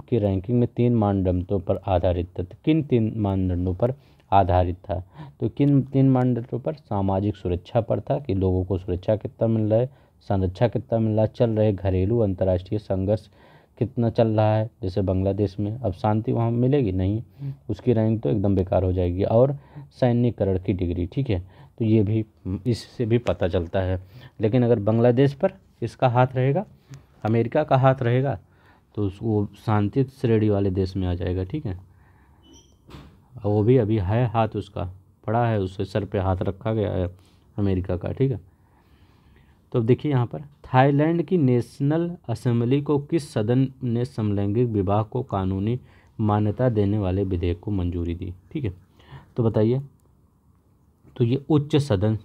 की रैंकिंग में 3 मानदंडों पर आधारित था। तो किन 3 मानदंडों पर आधारित था, तो किन 3 मानदंडों पर, सामाजिक सुरक्षा पर था कि लोगों को सुरक्षा कितना मिल रहा है, संरक्षा कितना मिल रहा है, चल रहे घरेलू अंतर्राष्ट्रीय संघर्ष कितना चल रहा है, जैसे बांग्लादेश में अब शांति वहाँ मिलेगी नहीं, उसकी रैंक तो एकदम बेकार हो जाएगी, और सैन्यकरण की डिग्री, ठीक है। तो ये भी इससे भी पता चलता है। लेकिन अगर बांग्लादेश पर इसका हाथ रहेगा, अमेरिका का हाथ रहेगा, तो वो शांति श्रेणी वाले देश में आ जाएगा, ठीक है। और वो भी अभी है हाथ उसका पड़ा है, उसके सर पे हाथ रखा गया है अमेरिका का, ठीक है। तो देखिए यहाँ पर थाईलैंड की नेशनल असेंबली को किस सदन ने समलैंगिक विवाह को कानूनी मान्यता देने वाले विधेयक को मंजूरी दी, ठीक है। तो बताइए, तो ये उच्च सदन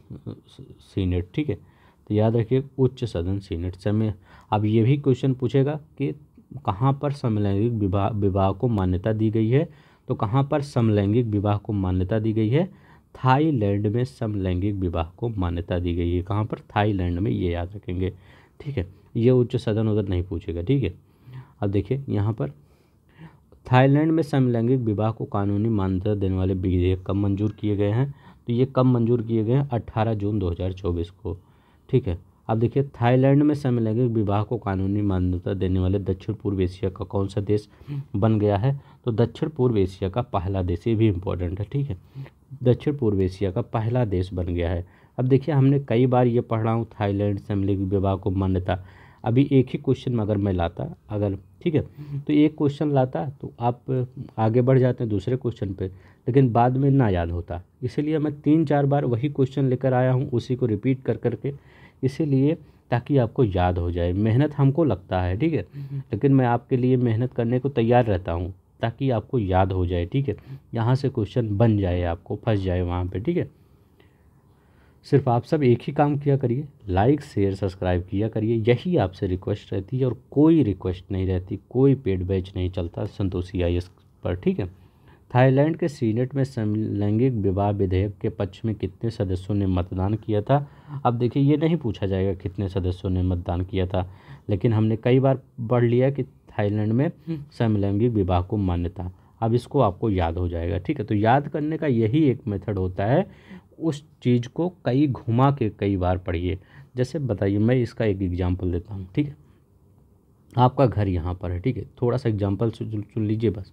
सीनेट, ठीक है। तो याद रखिए उच्च सदन सीनेट समय। अब ये भी क्वेश्चन पूछेगा कि कहाँ पर समलैंगिक विवाह को मान्यता दी गई है, तो कहाँ पर समलैंगिक विवाह को मान्यता दी गई है, थाईलैंड में समलैंगिक विवाह को मान्यता दी गई है। कहाँ पर, थाईलैंड में, ये याद रखेंगे, ठीक है। ये उच्च सदन उधर नहीं पूछेगा, ठीक है। अब देखिए यहाँ पर थाईलैंड में समलैंगिक विवाह को कानूनी मान्यता देने वाले विधेयक कब मंजूर किए गए हैं, तो ये कब मंजूर किए गए हैं, 18 जून 2024 को, ठीक है। अब देखिए थाईलैंड में समलैंगिक विवाह को कानूनी मान्यता देने वाले दक्षिण पूर्व एशिया का कौन सा देश बन गया है, तो दक्षिण पूर्व एशिया का पहला देश, ये भी इम्पोर्टेंट है, ठीक है। दक्षिण पूर्व एशिया का पहला देश बन गया है। अब देखिए हमने कई बार ये पढ़ा हूँ थाईलैंड समलैंगिक विवाह को मान्यता, अभी एक ही क्वेश्चन में अगर मैं लाता, अगर ठीक है, तो एक क्वेश्चन लाता तो आप आगे बढ़ जाते हैं दूसरे क्वेश्चन पे, लेकिन बाद में ना याद होता, इसीलिए मैं 3-4 बार वही क्वेश्चन लेकर आया हूँ, उसी को रिपीट कर करके, इसीलिए ताकि आपको याद हो जाए। मेहनत हमको लगता है, ठीक है, लेकिन मैं आपके लिए मेहनत करने को तैयार रहता हूँ ताकि आपको याद हो जाए, ठीक है। यहाँ से क्वेश्चन बन जाए, आपको फंस जाए वहाँ पे, ठीक है। सिर्फ आप सब एक ही काम किया करिए, लाइक शेयर सब्सक्राइब किया करिए, यही आपसे रिक्वेस्ट रहती है, और कोई रिक्वेस्ट नहीं रहती, कोई पेड बैच नहीं चलता संतोषी IAS पर, ठीक है। थाईलैंड के सीनेट में समलैंगिक विवाह विधेयक के पक्ष में कितने सदस्यों ने मतदान किया था। अब देखिए ये नहीं पूछा जाएगा कितने सदस्यों ने मतदान किया था, लेकिन हमने कई बार पढ़ लिया कि थाईलैंड में समलैंगिक विवाह को मान्यता, अब इसको आपको याद हो जाएगा, ठीक है। तो याद करने का यही एक मेथड होता है, उस चीज़ को कई घुमा के कई बार पढ़िए। जैसे बताइए, मैं इसका एक एग्जांपल देता हूँ, ठीक है। आपका घर यहाँ पर है, ठीक है, थोड़ा सा एग्जांपल सुन लीजिए बस।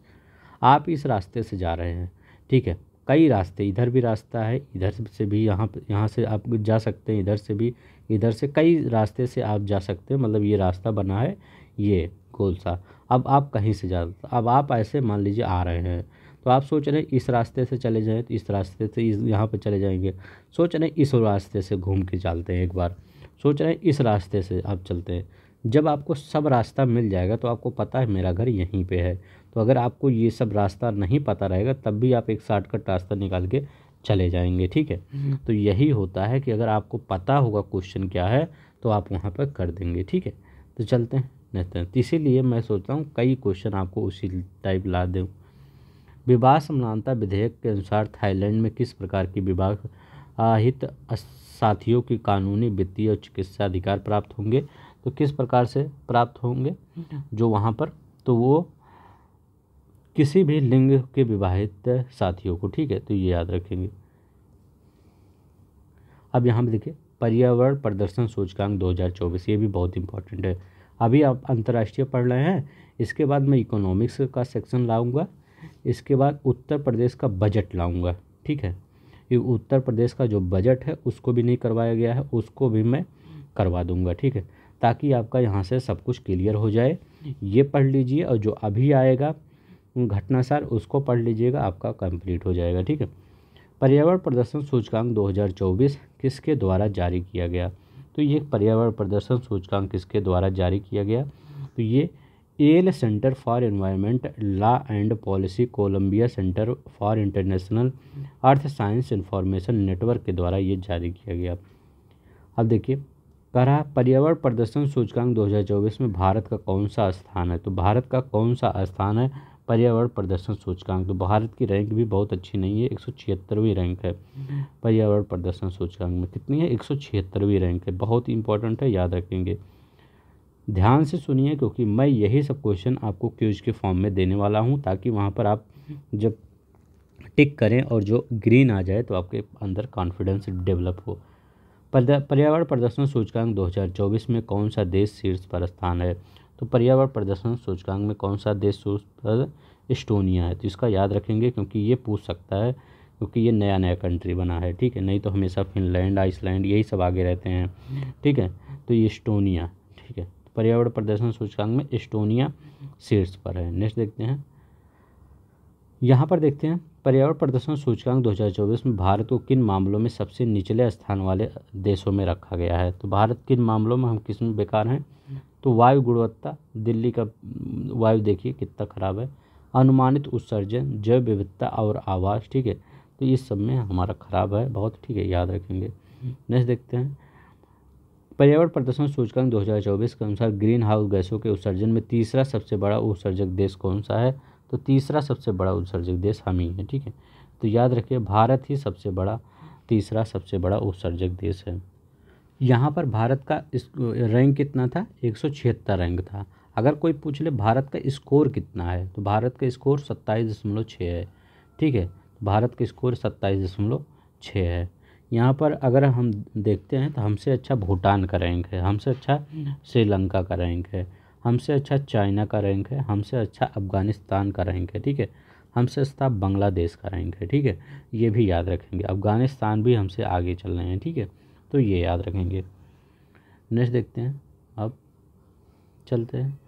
आप इस रास्ते से जा रहे हैं, ठीक है, कई रास्ते, इधर भी रास्ता है, इधर से भी यहाँ से आप जा सकते हैं, इधर से भी, इधर से कई रास्ते से आप जा सकते हैं, मतलब ये रास्ता बना है ये गोल सा। अब आप कहीं से अब आप ऐसे मान लीजिए आ रहे हैं, तो आप सोच रहे हैं इस रास्ते से चले जाएँ, तो इस रास्ते से यहाँ पर चले जाएंगे, सोच रहे हैं इस रास्ते से घूम के चलते हैं एक बार, सोच रहे हैं इस रास्ते से आप चलते हैं। जब आपको सब रास्ता मिल जाएगा तो आपको पता है मेरा घर यहीं पे है, तो अगर आपको ये सब रास्ता नहीं पता रहेगा तब भी आप एक शॉर्टकट रास्ता निकाल के चले जाएंगे, ठीक है। तो यही होता है कि अगर आपको पता होगा क्वेश्चन क्या है तो आप वहाँ पर कर देंगे, ठीक है। तो चलते हैं नेक्स्ट, तो इसीलिए मैं सोचता हूँ कई क्वेश्चन आपको उसी टाइप ला दूँ। विवाह समानता विधेयक के अनुसार थाईलैंड में किस प्रकार की विवाहित साथियों की कानूनी, वित्तीय और चिकित्सा अधिकार प्राप्त होंगे। तो किस प्रकार से प्राप्त होंगे जो वहाँ पर, तो वो किसी भी लिंग के विवाहित साथियों को, ठीक है, तो ये याद रखेंगे। अब यहाँ पे देखिए पर्यावरण प्रदर्शन सूचकांक 2024, ये भी बहुत इंपॉर्टेंट है। अभी आप अंतर्राष्ट्रीय पढ़ रहे हैं, इसके बाद मैं इकोनॉमिक्स का सेक्शन लाऊंगा, इसके बाद उत्तर प्रदेश का बजट लाऊंगा, ठीक है। ये उत्तर प्रदेश का जो बजट है उसको भी नहीं करवाया गया है, उसको भी मैं करवा दूंगा, ठीक है, ताकि आपका यहाँ से सब कुछ क्लियर हो जाए। ये पढ़ लीजिए और जो अभी आएगा घटनासार उसको पढ़ लीजिएगा, आपका कंप्लीट हो जाएगा, ठीक है। पर्यावरण प्रदर्शन सूचकांक 2024 किसके द्वारा जारी किया गया? तो ये पर्यावरण प्रदर्शन सूचकांक किसके द्वारा जारी किया गया? तो ये Yale center for environment law and policy, Columbia center for international earth science information network के द्वारा ये जारी किया गया। अब देखिए कह रहा पर्यावरण प्रदर्शन सूचकांक 2024 में भारत का कौन सा स्थान है? तो भारत का कौन सा स्थान है पर्यावरण प्रदर्शन सूचकांक? तो भारत की रैंक भी बहुत अच्छी नहीं है, 176वीं रैंक है पर्यावरण प्रदर्शन सूचकांक में। कितनी है? 176वीं रैंक है, बहुत ही इंपॉर्टेंट है, याद रखेंगे। ध्यान से सुनिए क्योंकि मैं यही सब क्वेश्चन आपको क्यूज के फॉर्म में देने वाला हूँ, ताकि वहाँ पर आप जब टिक करें और जो ग्रीन आ जाए तो आपके अंदर कॉन्फिडेंस डेवलप हो। पर्यावरण प्रदर्शन सूचकांक 2024 में कौन सा देश शीर्ष पर स्थान है? तो पर्यावरण प्रदर्शन सूचकांक में कौन सा देश शीर्ष पर? एस्टोनिया है। तो इसका याद रखेंगे क्योंकि ये पूछ सकता है, क्योंकि ये नया नया कंट्री बना है, ठीक है, नहीं तो हमेशा फिनलैंड, आइसलैंड यही सब आगे रहते हैं, ठीक है। तो ये एस्टोनिया, ठीक है, पर्यावरण प्रदर्शन सूचकांक में एस्टोनिया शीर्ष पर है। नेक्स्ट देखते हैं, यहाँ पर देखते हैं पर्यावरण प्रदर्शन सूचकांक 2024 में भारत को किन मामलों में सबसे निचले स्थान वाले देशों में रखा गया है? तो भारत किन मामलों में, हम किस में बेकार हैं? तो वायु गुणवत्ता, दिल्ली का वायु देखिए कितना खराब है, अनुमानित उत्सर्जन, जैव विविधता और आवास, ठीक है, तो इस सब में हमारा खराब है बहुत, ठीक है, याद रखेंगे। नेक्स्ट देखते हैं पर्यावरण प्रदर्शन सूचकांक 2024 के अनुसार ग्रीन हाउस गैसों के उत्सर्जन में तीसरा सबसे बड़ा उत्सर्जक देश कौन सा है? तो तीसरा सबसे बड़ा उत्सर्जक देश हम ही है, ठीक है, तो याद रखिए भारत ही सबसे बड़ा, तीसरा सबसे बड़ा उत्सर्जक देश है। यहाँ पर भारत का इस रैंक कितना था? 176 रैंक था। अगर कोई पूछ ले भारत का स्कोर कितना है, तो भारत का स्कोर 27.6 है, ठीक है, भारत का स्कोर 27.6 है। यहाँ पर अगर हम देखते हैं तो हमसे अच्छा भूटान का रैंक है, हमसे अच्छा श्रीलंका का रैंक है, हमसे अच्छा चाइना का रैंक है, हमसे अच्छा अफ़गानिस्तान का रैंक है, ठीक है, हमसे अच्छा बांग्लादेश का रैंक है, ठीक है, ये भी याद रखेंगे। अफ़गानिस्तान भी हमसे आगे चल रहे हैं, ठीक है, तो ये याद रखेंगे। नेक्स्ट देखते हैं, अब चलते हैं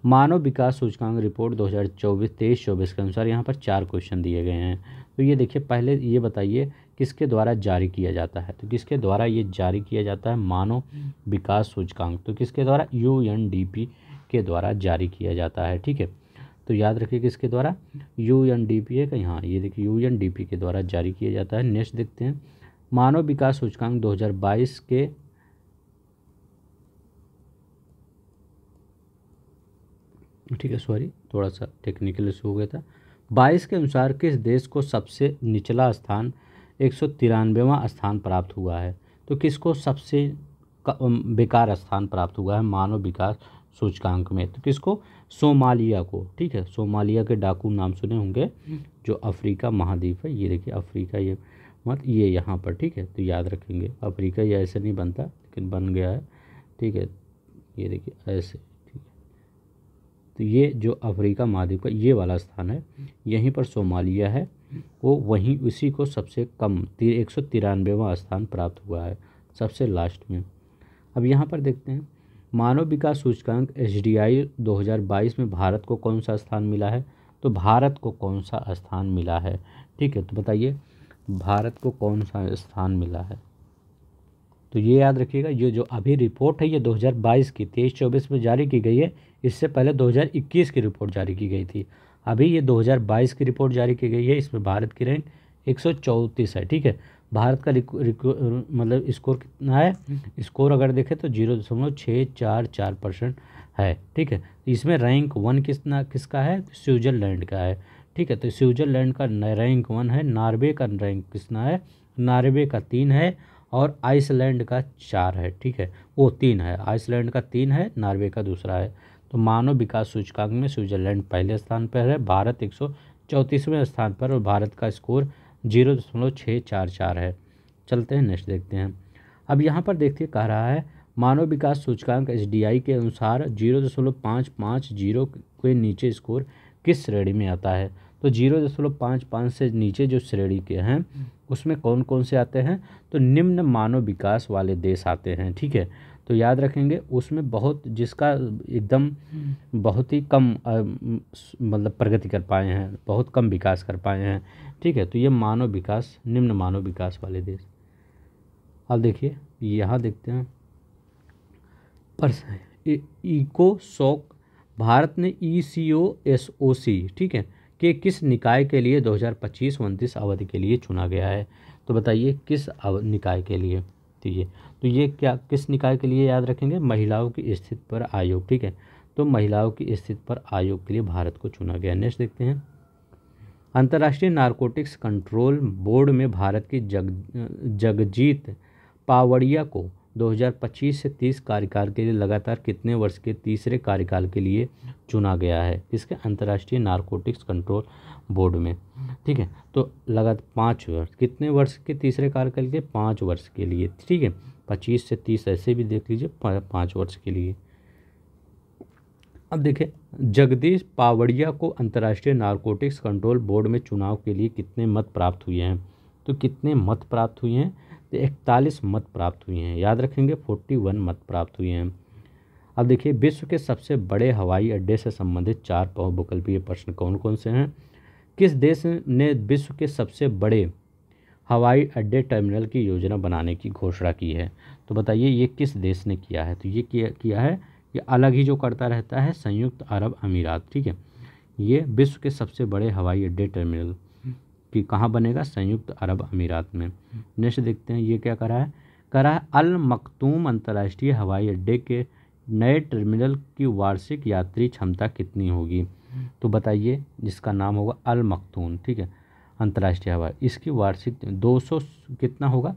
मानव विकास सूचकांक रिपोर्ट 2023-24 के अनुसार यहाँ पर 4 क्वेश्चन दिए गए हैं। तो ये देखिए पहले ये बताइए किसके द्वारा जारी किया जाता है? तो किसके द्वारा ये जारी किया जाता है मानव विकास सूचकांक? तो किसके द्वारा? UNDP के द्वारा जारी किया जाता है, ठीक है, तो याद रखिए किसके द्वारा? UNDP है, कहीं हाँ ये देखिए UNDP के द्वारा जारी किया जाता है। नेक्स्ट देखते हैं मानव विकास सूचकांक 2022 के ठीक है, सॉरी थोड़ा सा टेक्निकल इशू हो गया था। 22 के अनुसार किस देश को सबसे निचला स्थान 193वां स्थान प्राप्त हुआ है? तो किसको सबसे बेकार स्थान प्राप्त हुआ है मानव विकास सूचकांक में? तो किसको? सोमालिया को, ठीक है, सोमालिया के डाकू नाम सुने होंगे, जो अफ्रीका महाद्वीप है, ये देखिए अफ्रीका, ये मत ये यहाँ पर, ठीक है, तो याद रखेंगे अफ्रीका ये ऐसे नहीं बनता लेकिन बन गया है, ठीक है, ये देखिए ऐसे, तो ये जो अफ्रीका महाद्वीप का ये वाला स्थान है, यहीं पर सोमालिया है, वो वहीं उसी को सबसे कम 193वां स्थान प्राप्त हुआ है, सबसे लास्ट में। अब यहाँ पर देखते हैं मानव विकास सूचकांक HDI 2022 में भारत को कौन सा स्थान मिला है? तो भारत को कौन सा स्थान मिला है, ठीक है, तो बताइए भारत को कौन सा स्थान मिला है? तो ये याद रखिएगा, ये जो अभी रिपोर्ट है ये 2022 की 23-24 में जारी की गई है, इससे पहले 2021 की रिपोर्ट जारी की गई थी, अभी ये 2022 की रिपोर्ट जारी की गई है, इसमें भारत की रैंक 134 है, ठीक है। भारत का मतलब स्कोर कितना है? स्कोर अगर देखें तो 0.644% है, ठीक है, इसमें रैंक 1 किसका है? स्विट्ज़रलैंड का है, ठीक है, तो स्विट्ज़रलैंड का रैंक 1 है। नॉर्वे का रैंक कितना है? नॉर्वे का 3 है, और आइसलैंड का 4 है, ठीक है, वो 3 है, आइसलैंड का 3 है, नॉर्वे का दूसरा है। तो मानव विकास सूचकांक में स्विट्जरलैंड पहले स्थान पर है, भारत 134वें स्थान पर, और भारत का स्कोर 0.644 है। चलते हैं नेक्स्ट देखते हैं। अब यहाँ पर देखिए कह रहा है मानव विकास सूचकांक SDI के अनुसार 0.550 के नीचे स्कोर किस श्रेणी में आता है। तो 0.55 से नीचे जो श्रेणी के हैं उसमें कौन कौन से आते हैं, तो निम्न मानव विकास वाले देश आते हैं, ठीक है। तो याद रखेंगे उसमें बहुत जिसका एकदम बहुत ही कम मतलब प्रगति कर पाए हैं, बहुत कम विकास कर पाए हैं, ठीक है। तो ये मानव विकास, निम्न मानव विकास वाले देश। अब देखिए यहाँ देखते हैं पर इकोसॉक भारत ने ECOSOC, ठीक है, कि किस निकाय के लिए 2025-29 अवधि के लिए चुना गया है। तो बताइए किस निकाय के लिए। तो ये क्या किस निकाय के लिए याद रखेंगे, महिलाओं की स्थिति पर आयोग, ठीक है। तो महिलाओं की स्थिति पर आयोग के लिए भारत को चुना गया। नेक्स्ट देखते हैं। अंतर्राष्ट्रीय नारकोटिक्स कंट्रोल बोर्ड में भारत की जगजीत पावड़िया को 2025 से 30 कार्यकाल के लिए लगातार कितने वर्ष के तीसरे कार्यकाल के लिए चुना गया है, इसके अंतर्राष्ट्रीय नारकोटिक्स कंट्रोल बोर्ड में, ठीक है। तो लगातार 5 वर्ष, कितने वर्ष के तीसरे कार्यकाल के, 5 वर्ष के लिए, ठीक है। 25 से 30 ऐसे भी देख लीजिए, 5 वर्ष के लिए। अब देखिए जगदीश पावड़िया को अंतर्राष्ट्रीय नारकोटिक्स कंट्रोल बोर्ड में चुनाव के लिए कितने मत प्राप्त हुए हैं। तो कितने मत प्राप्त हुए हैं, तो 41 मत प्राप्त हुए हैं, याद रखेंगे 41 मत प्राप्त हुए हैं। अब देखिए विश्व के सबसे बड़े हवाई अड्डे से संबंधित 4 बहुविकल्पीय प्रश्न कौन कौन से हैं। किस देश ने विश्व के सबसे बड़े हवाई अड्डे टर्मिनल की योजना बनाने की घोषणा की है। तो बताइए ये किस देश ने किया है। तो ये किया है, ये अलग ही जो करता रहता है, संयुक्त अरब अमीरात, ठीक है। ये विश्व के सबसे बड़े हवाई अड्डे टर्मिनल कि कहाँ बनेगा, संयुक्त अरब अमीरात में। नेक्स्ट देखते हैं ये क्या करा है अल मखतूम अंतर्राष्ट्रीय हवाई अड्डे के नए टर्मिनल की वार्षिक यात्री क्षमता कितनी होगी। तो बताइए जिसका नाम होगा अल मखतूम, ठीक है, अंतर्राष्ट्रीय हवाई, इसकी वार्षिक 200 कितना होगा,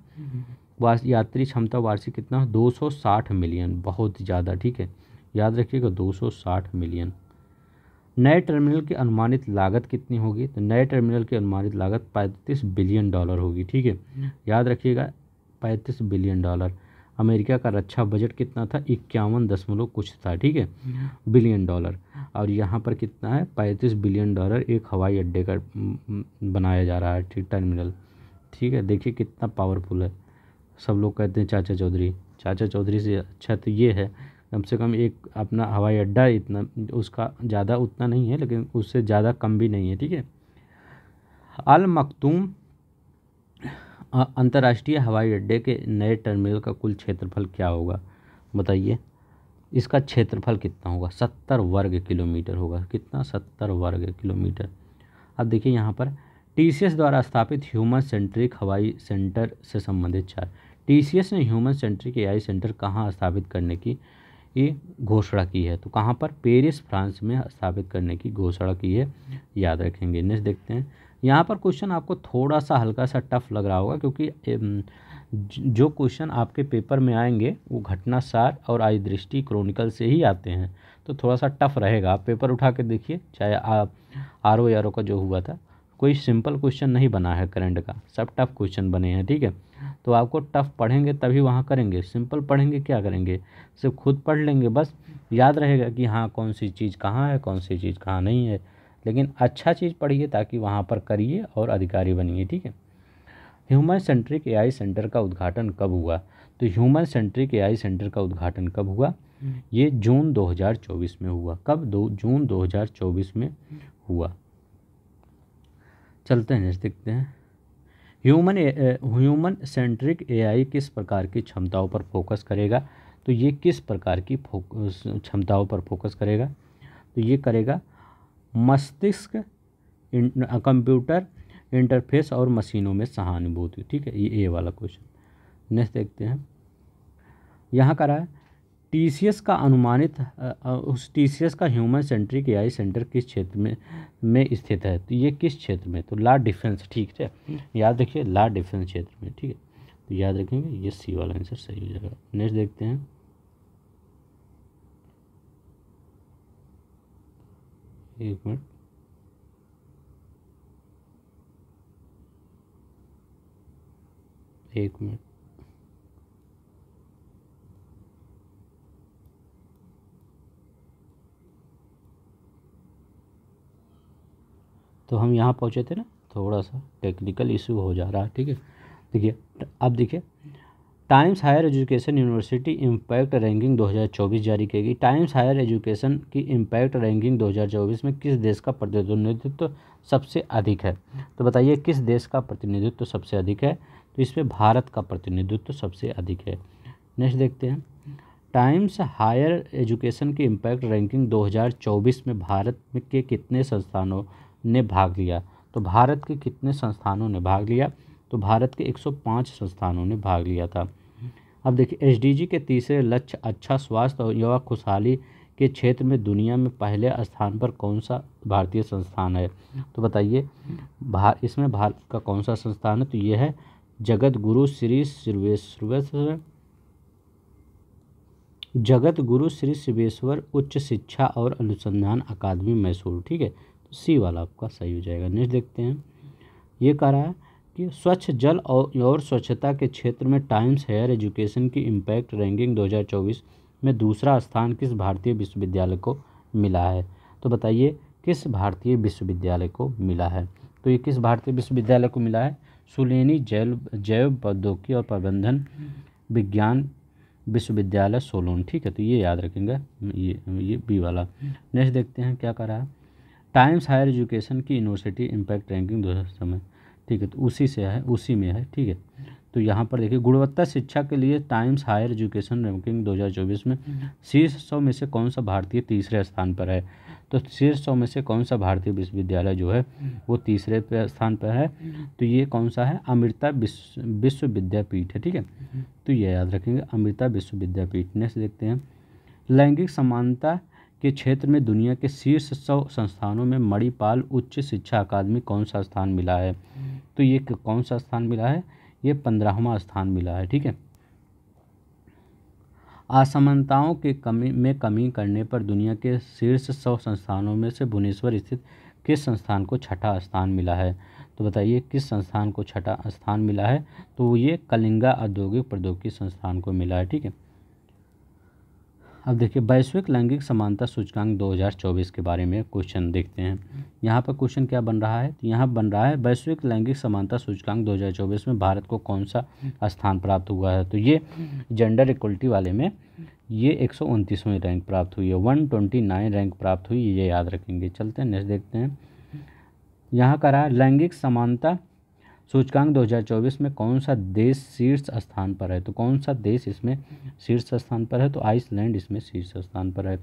यात्री क्षमता वार्षिक कितना, 260 मिलियन, बहुत ज़्यादा, ठीक है, याद रखिएगा 260 मिलियन। नए टर्मिनल की अनुमानित लागत कितनी होगी, तो नए टर्मिनल की अनुमानित लागत $35 बिलियन होगी, ठीक है, याद रखिएगा $35 बिलियन। अमेरिका का रक्षा बजट कितना था, 51 कुछ था, ठीक है, बिलियन डॉलर। और यहाँ पर कितना है, $35 बिलियन एक हवाई अड्डे का बनाया जा रहा है, ठीक, टर्मिनल, ठीक है। देखिए कितना पावरफुल है। सब लोग कहते हैं चाचा चौधरी से अच्छा तो ये है, कम से कम एक अपना हवाई अड्डा, इतना उसका ज़्यादा उतना नहीं है लेकिन उससे ज़्यादा कम भी नहीं है, ठीक है। अल मखतूम अंतर्राष्ट्रीय हवाई अड्डे के नए टर्मिनल का कुल क्षेत्रफल क्या होगा, बताइए इसका क्षेत्रफल कितना होगा, 70 वर्ग किलोमीटर होगा, कितना, 70 वर्ग किलोमीटर। अब देखिए यहाँ पर TCS द्वारा स्थापित ह्यूमन सेंट्रिक हवाई सेंटर से संबंधित 4। TCS ने ह्यूमन सेंट्रिक AI सेंटर कहाँ स्थापित करने की ये घोषणा की है। तो कहाँ पर, पेरिस फ्रांस में स्थापित करने की घोषणा की है, याद रखेंगे। नेक्स्ट देखते हैं। यहाँ पर क्वेश्चन आपको थोड़ा सा हल्का सा टफ लग रहा होगा क्योंकि जो क्वेश्चन आपके पेपर में आएंगे वो घटनासार और आई दृष्टि क्रॉनिकल से ही आते हैं, तो थोड़ा सा टफ रहेगा। आप पेपर उठा के देखिए, चाहे आप RO का जो हुआ था, कोई सिंपल क्वेश्चन नहीं बना है करंट का, सब टफ क्वेश्चन बने हैं, ठीक है। तो आपको टफ पढ़ेंगे तभी वहाँ करेंगे, सिंपल पढ़ेंगे क्या करेंगे, सिर्फ खुद पढ़ लेंगे, बस याद रहेगा कि हाँ कौन सी चीज़ कहाँ है, कौन सी चीज़ कहाँ नहीं है। लेकिन अच्छा चीज़ पढ़िए ताकि वहाँ पर करिए और अधिकारी बनिए, ठीक है। ह्यूमन सेंट्रिक AI सेंटर का उद्घाटन कब हुआ। तो ह्यूमन सेंट्रिक AI सेंटर का उद्घाटन कब हुआ, ये जून 2024 में हुआ। कब, जून 2024 में हुआ। चलते हैं देखते हैं। ह्यूमन सेंट्रिक AI किस प्रकार की क्षमताओं पर फोकस करेगा। तो ये किस प्रकार की क्षमताओं पर फोकस करेगा, तो ये करेगा मस्तिष्क, कंप्यूटर इंटरफेस और मशीनों में सहानुभूति, ठीक है, ये वाला क्वेश्चन। नेक्स्ट देखते हैं। यहाँ का रहा है TCS का अनुमानित उस TCS का ह्यूमन सेंट्रिक AI सेंटर किस क्षेत्र में स्थित है। तो ये किस क्षेत्र में, तो ला डिफेंस, ठीक है, याद रखिए ला डिफेंस क्षेत्र में, ठीक है। तो याद रखेंगे ये सी वाला आंसर सही हो जाएगा। नेक्स्ट देखते हैं, एक मिनट, एक मिनट, तो हम यहाँ पहुँचे थे ना, थोड़ा सा टेक्निकल इशू हो जा रहा है, ठीक है। देखिए अब देखिए, Times higher education university impact ranking 2024 जारी की गई। टाइम्स हायर एजुकेशन की इम्पैक्ट रैंकिंग 2024 में किस देश का प्रतिनिधित्व सबसे अधिक है? तो बताइए किस देश का प्रतिनिधित्व सबसे अधिक है? तो इसमें भारत का प्रतिनिधित्व सबसे अधिक है। नेक्स्ट देखते हैं, टाइम्स हायर एजुकेशन की इम्पैक्ट रैंकिंग 2024 में भारत के कितने संस्थानों ने भाग लिया? तो भारत के कितने संस्थानों ने भाग लिया? तो भारत के 105 संस्थानों ने भाग लिया था। अब देखिए, एसडीजी के तीसरे लक्ष्य अच्छा स्वास्थ्य और युवा खुशहाली के क्षेत्र में दुनिया में पहले स्थान पर कौन सा भारतीय संस्थान है? तो बताइए इसमें भारत का कौन सा संस्थान है? तो यह है जगत गुरु श्री सिवेश्वर उच्च शिक्षा और अनुसंधान अकादमी मैसूर, ठीक है। तो सी वाला आपका सही हो जाएगा। नेक्स्ट देखते हैं, ये कह रहा है कि स्वच्छ जल और स्वच्छता के क्षेत्र में टाइम्स हायर एजुकेशन की इम्पैक्ट रैंकिंग 2024 में दूसरा स्थान किस भारतीय विश्वविद्यालय को मिला है? तो बताइए किस भारतीय विश्वविद्यालय को मिला है? तो ये किस भारतीय विश्वविद्यालय को मिला है? सुलेनी जैव प्रौद्योगिकी और प्रबंधन विज्ञान विश्वविद्यालय सोलोन, ठीक है। तो ये याद रखेंगे, ये बी वाला। नेक्स्ट देखते हैं क्या कर रहा है, टाइम्स हायर एजुकेशन की यूनिवर्सिटी इम्पैक्ट रैंकिंग 2000 में, ठीक है। तो उसी में है, ठीक है। तो यहाँ पर देखिए, गुणवत्ता शिक्षा के लिए टाइम्स हायर एजुकेशन रैंकिंग 2024 में शीर्ष 100 में से कौन सा भारतीय तीसरे स्थान पर है? तो शीर्ष 100 में से कौन सा भारतीय विश्वविद्यालय जो है वो तीसरे स्थान पर है? तो ये कौन सा है? अमृता विश्व विद्यापीठ है, ठीक है। तो ये याद रखेंगे, अमृता विश्व विद्यापीठ। नेक्स्ट देखते हैं, लैंगिक समानता के क्षेत्र में दुनिया के शीर्ष 100 संस्थानों में मणिपाल उच्च शिक्षा अकादमी कौन सा स्थान मिला है? तो ये कौन सा स्थान मिला है? ये 15वां स्थान मिला है, ठीक है। असमानताओं के कमी करने पर दुनिया के शीर्ष 100 संस्थानों में से भुवनेश्वर स्थित किस संस्थान को छठा स्थान मिला है? तो बताइए किस संस्थान को छठा स्थान मिला है? तो ये कलिंगा औद्योगिक प्रौद्योगिकी संस्थान को मिला है, ठीक है। अब देखिए, वैश्विक लैंगिक समानता सूचकांक 2024 के बारे में क्वेश्चन देखते हैं। यहाँ पर क्वेश्चन क्या बन रहा है? तो यहाँ बन रहा है वैश्विक लैंगिक समानता सूचकांक 2024 में भारत को कौन सा स्थान प्राप्त हुआ है? तो ये जेंडर इक्वलिटी वाले में ये 129वीं रैंक प्राप्त हुई है, 129 रैंक प्राप्त हुई, ये याद रखेंगे। चलते हैं नेक्स्ट देखते हैं, यहाँ का रहा लैंगिक समानता सूचकांक 2024 में कौन सा देश शीर्ष स्थान पर है? तो कौन सा देश इसमें शीर्ष स्थान पर है? तो आइसलैंड इसमें शीर्ष स्थान पर है।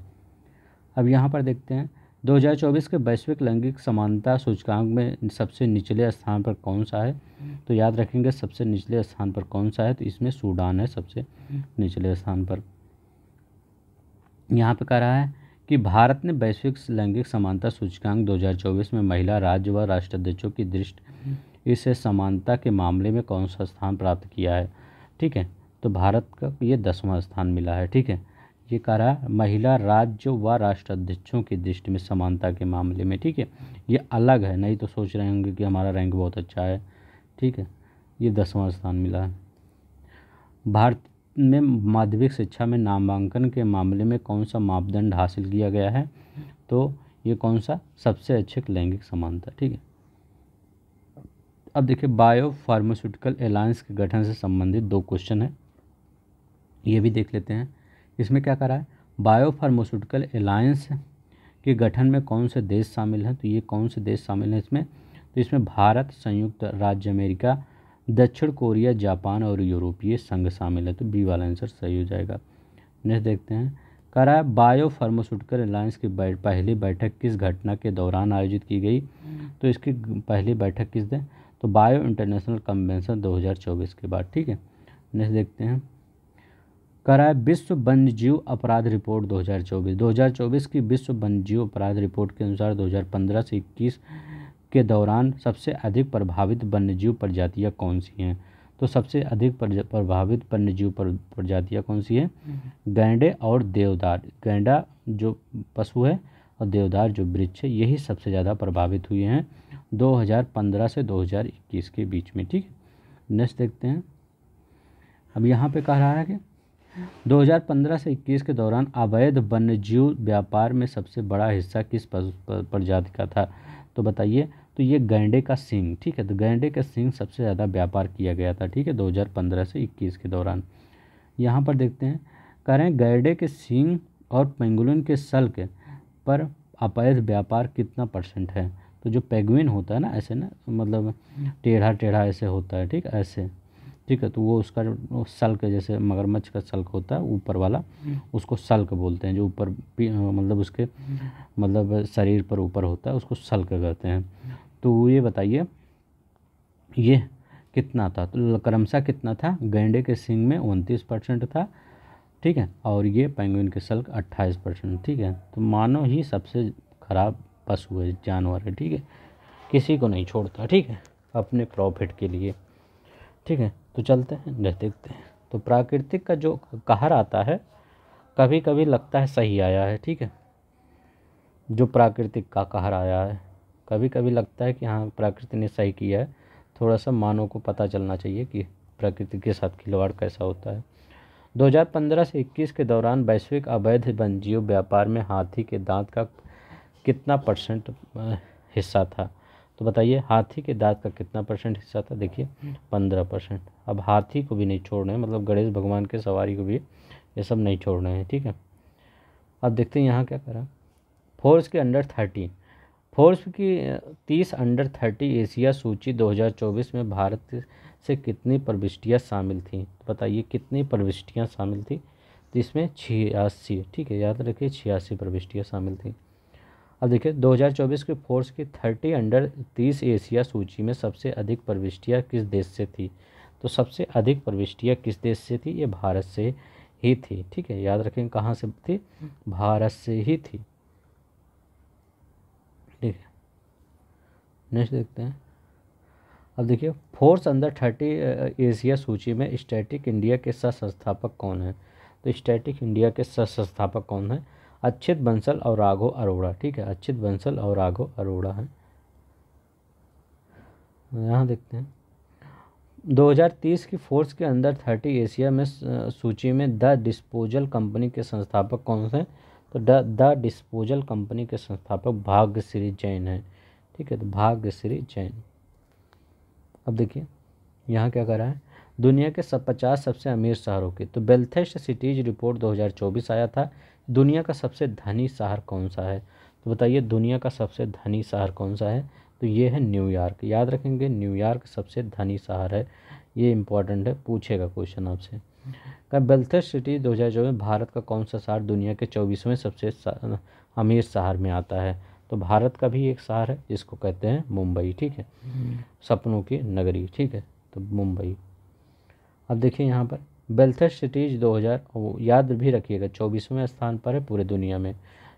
अब यहाँ पर देखते हैं 2024 के वैश्विक लैंगिक समानता सूचकांक में सबसे निचले स्थान पर कौन सा है? तो याद रखेंगे सबसे निचले स्थान पर कौन सा है? तो इसमें सूडान है सबसे निचले स्थान पर। यहाँ पे कह रहा है कि भारत ने वैश्विक लैंगिक समानता सूचकांक 2024 में महिला राज्य व राष्ट्राध्यक्षों की दृष्टि इससे समानता के मामले में कौन सा स्थान प्राप्त किया है? ठीक है, तो भारत का ये 10वां स्थान मिला है, ठीक है। ये कह रहा है महिला राज्य व राष्ट्राध्यक्षों की दृष्टि में समानता के मामले में, ठीक है। ये अलग है, नहीं तो सोच रहे होंगे कि हमारा रैंक बहुत अच्छा है, ठीक है। ये 10वां स्थान मिला है। भारत में माध्यमिक शिक्षा में नामांकन के मामले में कौन सा मापदंड हासिल किया गया है? तो ये कौन सा? सबसे अच्छे लैंगिक समानता, ठीक है। अब देखिए, बायो फार्मास्यूटिकल अलायंस के गठन से संबंधित 2 क्वेश्चन है, ये भी देख लेते हैं। इसमें क्या करा है, बायो फार्मास्यूटिकल अलायंस के गठन में कौन से देश शामिल हैं? तो ये कौन से देश शामिल हैं इसमें? तो इसमें भारत, संयुक्त राज्य अमेरिका, दक्षिण कोरिया, जापान और यूरोपीय संघ शामिल है। तो बी वाला आंसर सही हो जाएगा। नेक्स्ट देखते हैं, कह रहा है बायो फार्मास्यूटिकल अलायंस की पहली बैठक किस घटना के दौरान आयोजित की गई? तो इसकी पहली बैठक किस दिन? तो बायो इंटरनेशनल कन्वेंशन 2024 के बाद, ठीक है। नेक्स्ट देखते हैं, कह रहा है विश्व वन्यजीव अपराध रिपोर्ट 2024 की विश्व वन्यजीव अपराध रिपोर्ट के अनुसार 2015 से 21 के दौरान सबसे अधिक प्रभावित वन्यजीव प्रजातियां कौन सी हैं? तो सबसे अधिक प्रभावित वन्यजीव प्रजातियाँ कौन सी है? गैंडे और देवदार। गैंडा जो पशु है और देवदार जो वृक्ष है, यही सबसे ज़्यादा प्रभावित हुए हैं 2015 से 2021 के बीच में। ठीक है, नेक्स्ट देखते हैं। अब यहाँ पे कह रहा है कि 2015 से 21 के दौरान अवैध वन्यजीव व्यापार में सबसे बड़ा हिस्सा किस प्रजाति का था? तो बताइए। तो ये गैंडे का सींग। ठीक है, तो गैंडे का सींग सबसे ज़्यादा व्यापार किया गया था। ठीक है, 2015 से 21 के दौरान। यहाँ पर देखते हैं, कह रहे हैं गैंडे के सींग और पेंगुलिन के सल्क पर अवैध व्यापार कितना % है? तो जो पेंगुइन होता है ना, ऐसे ना, मतलब टेढ़ा टेढ़ा ऐसे होता है। ठीक, ऐसे। ठीक है, तो वो उसका सल्क, जैसे मगरमच्छ का सल्क होता है ऊपर वाला, उसको सल्क बोलते हैं। जो ऊपर मतलब उसके मतलब शरीर पर ऊपर होता है, उसको सल्क कहते हैं। तो ये बताइए ये कितना था? तो क्रमशः कितना था? गैंडे के सींग में 29% था। ठीक है, और ये पेंगुइन के सल्क 28%। ठीक है, तो मानव ही सबसे खराब पशु है, जानवर है। ठीक है, किसी को नहीं छोड़ता। ठीक है, अपने प्रॉफिट के लिए। ठीक है, तो चलते हैं, देखते हैं। तो प्राकृतिक का जो कहर आता है, कभी कभी लगता है सही आया है। ठीक है, जो प्राकृतिक का कहर आया है, कभी कभी लगता है कि हाँ प्रकृति ने सही किया है। थोड़ा सा मानव को पता चलना चाहिए कि प्रकृति के साथ खिलवाड़ कैसा होता है। 2015 से 21 के दौरान वैश्विक अवैध वन्यजीव व्यापार में हाथी के दांत का कितना % हिस्सा था? तो बताइए, हाथी के दांत का कितना % हिस्सा था? देखिए 15%। अब हाथी को भी नहीं छोड़ना है, मतलब गणेश भगवान के सवारी को भी ये सब नहीं छोड़ना है। ठीक है, अब देखते हैं यहाँ क्या करा। फोर्ब्स की अंडर 30, फोर्ब्स की 30 अंडर 30 एशिया सूची 2024 में भारत से कितनी प्रविष्टियाँ शामिल थीं? तो बताइए कितनी प्रविष्टियाँ शामिल थी? तो इसमें 86। ठीक है, याद रखिए 86 प्रविष्टियाँ शामिल थी। अब देखिए 2024 के फोर्ब्स की 30 अंडर 30 एशिया सूची में सबसे अधिक प्रविष्टियाँ किस देश से थी? तो सबसे अधिक प्रविष्टियाँ किस देश से थी? ये भारत से ही थी। ठीक है, याद रखें कहाँ से थी? भारत से ही थी। ठीक है, नेक्स्ट देखते हैं। अब देखिए फोर्ब्स अंडर 30 एशिया सूची में स्टैटिक इंडिया के सह संस्थापक कौन है? तो स्टैटिक इंडिया के सह संस्थापक कौन है? अच्युत बंसल और राघव अरोड़ा। ठीक है, अच्युत बंसल और राघव अरोड़ा हैं। यहाँ देखते हैं 2030 की फोर्ब्स के अंडर 30 एशिया में सूची में द डिस्पोजल कंपनी के संस्थापक कौन हैं? तो द डिस्पोजल कंपनी के संस्थापक भाग्यश्री जैन हैं। ठीक है, तो भाग्यश्री जैन। अब देखिए यहाँ क्या कर रहा है, दुनिया के 50 सबसे अमीर शहरों की। तो बेल्थेस्ट सिटीज रिपोर्ट 2024 आया था। दुनिया का सबसे धनी शहर कौन सा है? तो बताइए दुनिया का सबसे धनी शहर कौन सा है? तो ये है न्यूयॉर्क। याद रखेंगे, न्यूयॉर्क सबसे धनी शहर है। ये इंपॉर्टेंट है, पूछेगा क्वेश्चन आपसे। का बेल्थेस्ट सिटीज 2024 भारत का कौन सा शहर दुनिया के 24वें सबसे अमीर शहर में आता है? तो भारत का भी एक शहर है जिसको कहते हैं मुंबई। ठीक है, सपनों की नगरी। ठीक है, तो मुंबई। अब देखिए यहाँ पर बेल्थेस्ट सिटीज 2000 याद भी रखिएगा 24वें स्थान पर है पूरे दुनिया में।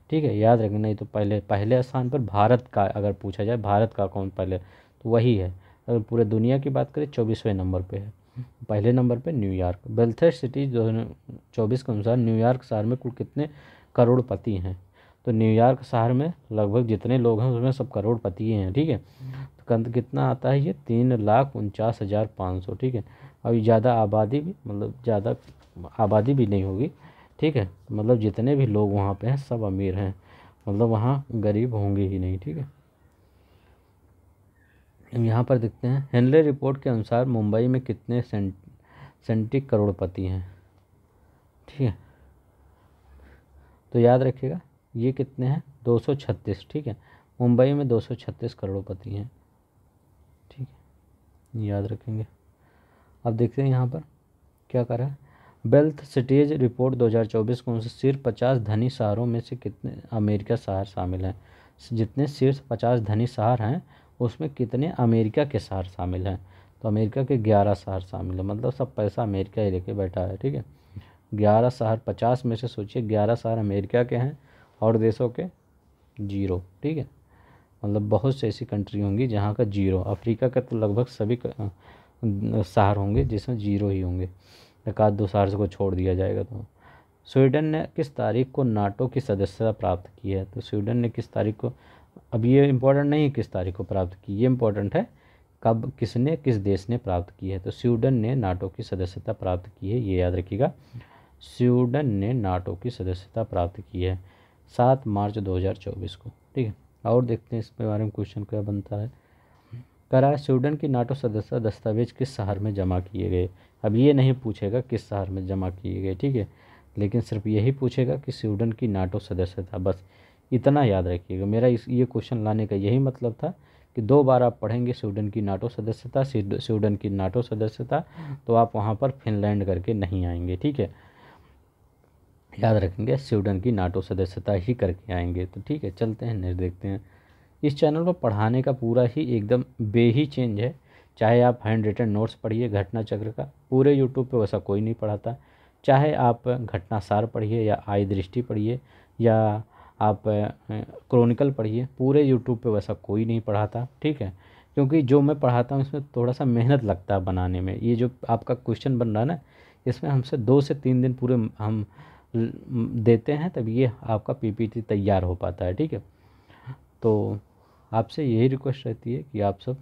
ठीक है, याद रखें, नहीं तो पहले स्थान पर भारत का अगर पूछा जाए, भारत का कौन पहले, तो वही है। अगर पूरे दुनिया की बात करें 24वें नंबर पे है। पहले नंबर पे न्यूयॉर्क। बेल्थेस्ट सिटीज 2024 के अनुसार न्यूयॉर्क शहर में कुल कितने करोड़पति हैं? तो न्यूयॉर्क शहर में लगभग जितने लोग हैं उसमें सब करोड़पति ही हैं। ठीक है, तो कितना आता है ये? 3,49,500। ठीक है, अभी ज़्यादा आबादी भी, मतलब ज़्यादा आबादी भी नहीं होगी। ठीक है, मतलब जितने भी लोग वहाँ पे हैं सब अमीर हैं, मतलब वहाँ गरीब होंगे ही नहीं। ठीक है, यहाँ पर देखते हैं हेनले रिपोर्ट के अनुसार मुंबई में कितने सेंटिक करोड़पति हैं? ठीक है, तो याद रखिएगा ये कितने हैं? 236। ठीक है, मुंबई में 236 करोड़पति हैं। ठीक है, याद रखेंगे। अब देखते हैं यहाँ पर क्या कर रहा है। वेल्थ सिटीज रिपोर्ट 2024 को सिर्फ 50 धनी शहरों में से कितने अमेरिका शहर शामिल हैं? जितने शीर्ष 50 धनी शहर हैं उसमें कितने अमेरिका के शहर शामिल हैं? तो अमेरिका के 11 शहर शामिल हैं, मतलब सब पैसा अमेरिका ही लेके बैठा है। ठीक है, 11 शहर, 50 में से सोचिए 11 शहर अमेरिका के हैं और देशों के 0। ठीक है, मतलब बहुत से ऐसी कंट्री होंगी जहाँ का 0। अफ्रीका का तो लगभग सभी शहर होंगे जिसमें 0 ही होंगे, एक आध 2 शहर को छोड़ दिया जाएगा। तो स्वीडन ने किस तारीख को नाटो की सदस्यता प्राप्त की है? तो स्वीडन ने किस तारीख को, अब ये इम्पोर्टेंट नहीं है किस तारीख को प्राप्त की, ये इम्पोर्टेंट है कब, किसने, किस देश ने प्राप्त की है। तो स्वीडन ने नाटो की सदस्यता प्राप्त की है, ये याद रखिएगा, स्वीडन ने नाटो की सदस्यता प्राप्त की है 7 मार्च 2024 को। ठीक है, और देखते हैं इसके बारे में क्वेश्चन क्या बनता है। करा स्वीडन की नाटो सदस्यता दस्तावेज किस शहर में जमा किए गए? अब ये नहीं पूछेगा किस शहर में जमा किए गए, ठीक है, लेकिन सिर्फ यही पूछेगा कि स्वीडन की नाटो सदस्यता, बस इतना याद रखिएगा। मेरा ये क्वेश्चन लाने का यही मतलब था कि 2 बार आप पढ़ेंगे स्वीडन की नाटो सदस्यता, स्वीडन की नाटो सदस्यता, तो आप वहाँ पर फिनलैंड करके नहीं आएंगे। ठीक है, याद रखेंगे स्वीडन की नाटो सदस्यता ही करके आएंगे। तो ठीक है, चलते हैं नेक्स्ट देखते हैं। इस चैनल पर पढ़ाने का पूरा ही एकदम वे ही चेंज है, चाहे आप हैंड रिटन नोट्स पढ़िए घटना चक्र का, पूरे यूट्यूब पे वैसा कोई नहीं पढ़ाता, चाहे आप घटना सार पढ़िए या आई दृष्टि पढ़िए या आप क्रॉनिकल पढ़िए, पूरे यूट्यूब पे वैसा कोई नहीं पढ़ाता। ठीक है, क्योंकि जो मैं पढ़ाता हूँ इसमें थोड़ा सा मेहनत लगता है बनाने में। ये जो आपका क्वेश्चन बन रहा है ना, इसमें हमसे 2 से 3 दिन पूरे हम देते हैं, तब ये आपका पीपीटी तैयार हो पाता है। ठीक है, तो आपसे यही रिक्वेस्ट रहती है कि आप सब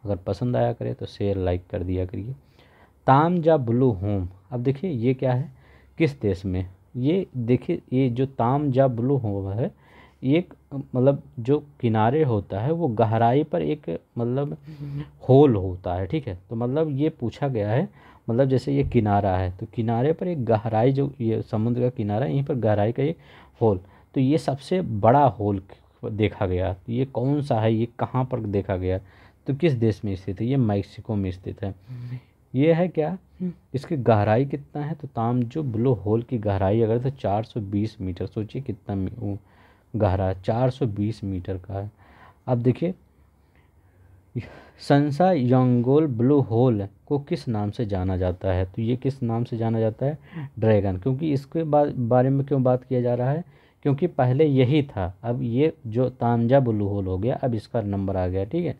अगर पसंद आया करे तो शेयर लाइक कर दिया करिए। तामजा ब्लू होम, अब देखिए ये क्या है, किस देश में, ये देखिए ये जो तामजा ब्लू होम है, एक मतलब जो किनारे होता है वो गहराई पर एक मतलब होल होता है। ठीक है, तो मतलब ये पूछा गया है, मतलब जैसे ये किनारा है तो किनारे पर एक गहराई, जो ये समुद्र का किनारा है यहीं पर गहराई का एक होल, तो ये सबसे बड़ा होल देखा गया। तो ये कौन सा है, ये कहाँ पर देखा गया, तो किस देश में स्थित है? ये मैक्सिको में स्थित है। ये है क्या, इसकी गहराई कितना है, तो तामजो ब्लू होल की गहराई अगर तो 420 मीटर, सोचिए कितना गहरा, 420 मीटर का है। अब देखिए संसा यंगोल ब्लू होल को किस नाम से जाना जाता है? तो ये किस नाम से जाना जाता है? ड्रैगन। क्योंकि इसके बारे में क्यों बात किया जा रहा है, क्योंकि पहले यही था, अब ये जो तामजा ब्लू होल हो गया, अब इसका नंबर आ गया। ठीक है,